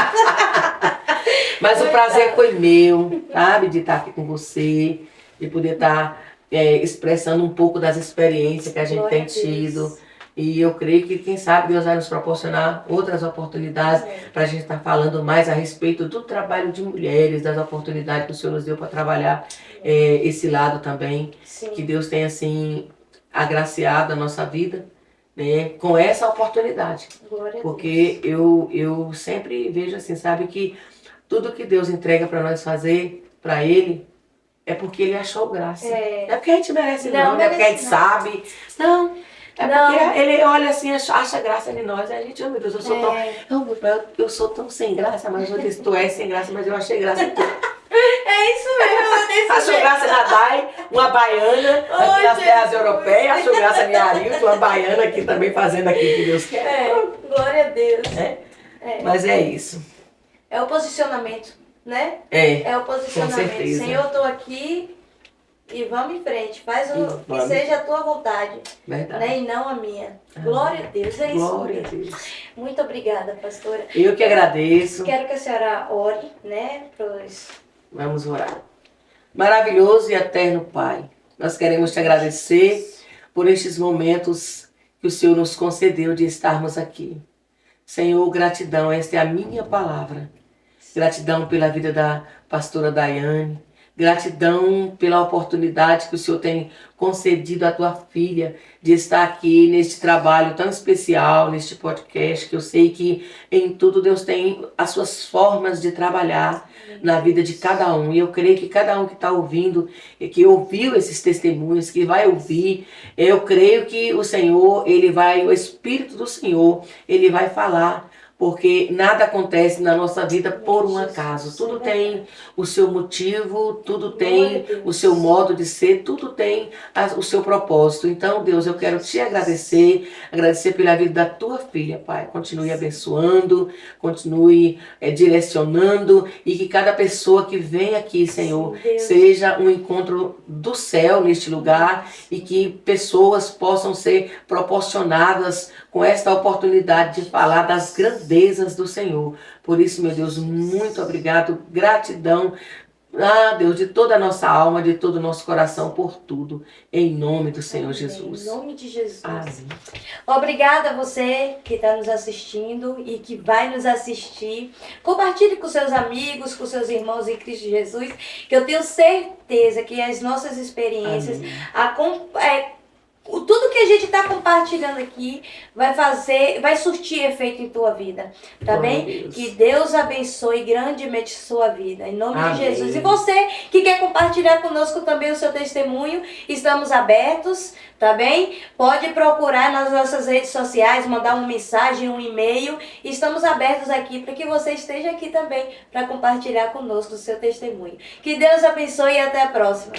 Mas o prazer foi meu, sabe, de estar aqui com você, de poder estar expressando um pouco das experiências que a gente Glória tem a Deus. tido. E eu creio que, quem sabe, Deus vai nos proporcionar outras oportunidades para a gente estar falando mais a respeito do trabalho de mulheres, das oportunidades que o Senhor nos deu para trabalhar esse lado também. Sim. Que Deus tenha, assim, agraciado a nossa vida, né, com essa oportunidade. Glória a Porque eu sempre vejo assim, sabe, que tudo que Deus entrega para nós fazer, para Ele, é porque Ele achou graça. É. Não é porque a gente merece, não, não é porque a gente merece, sabe. Não. É Não. porque Ele olha assim, acha graça em nós. A gente, oh meu Deus, eu sou eu sou tão sem graça, mas eu disse, tu és sem graça, mas eu achei graça em tu. É isso mesmo, desse Achou jeito. graça na Dai, uma baiana, aqui nas terras europeias, achou graça em Arilton, uma baiana aqui também fazendo aqui o que Deus quer. É, glória a Deus. É. É. Mas é isso. É o posicionamento, né? É. É o posicionamento. Com certeza. Senhor, eu tô aqui e vamos em frente. Faz que Vamos. seja a tua vontade, Verdade. né? E não a minha. Glória a Deus. É isso Glória a mesmo. Deus. Muito obrigada, pastora. Eu que agradeço. Quero que a senhora ore, né? Vamos orar. Maravilhoso e eterno Pai, nós queremos te agradecer por estes momentos que o Senhor nos concedeu de estarmos aqui. Senhor, gratidão, esta é a minha palavra. Gratidão pela vida da pastora Daiane. Gratidão pela oportunidade que o Senhor tem concedido à tua filha de estar aqui neste trabalho tão especial, neste podcast, que eu sei que em tudo Deus tem as suas formas de trabalhar na vida de cada um. E eu creio que cada um que está ouvindo, e que ouviu esses testemunhos, que vai ouvir, eu creio que o Senhor, o Espírito do Senhor, ele vai falar. Porque nada acontece na nossa vida por um acaso. Tudo tem o seu motivo, tudo tem o seu modo de ser, tudo tem o seu propósito. Então, Deus, eu quero te agradecer pela vida da tua filha, Pai. Continue abençoando, continue direcionando e que cada pessoa que vem aqui, Senhor, seja um encontro do céu neste lugar e que pessoas possam ser proporcionadas com esta oportunidade de falar das grandezas do Senhor. Por isso, meu Deus, muito obrigado, gratidão, Deus, de toda a nossa alma, de todo o nosso coração, por tudo, em nome do Senhor Jesus. Em nome de Jesus. Amém. Obrigada a você que está nos assistindo e que vai nos assistir. Compartilhe com seus amigos, com seus irmãos em Cristo Jesus, que eu tenho certeza que as nossas experiências tudo que a gente está compartilhando aqui vai surtir efeito em tua vida, tá Glória a bem? Deus. Que Deus abençoe grandemente sua vida, em nome de Amém. Jesus. E você que quer compartilhar conosco também o seu testemunho, estamos abertos, tá bem? Pode procurar nas nossas redes sociais, mandar uma mensagem, um e-mail. Estamos abertos aqui para que você esteja aqui também para compartilhar conosco o seu testemunho. Que Deus abençoe e até a próxima.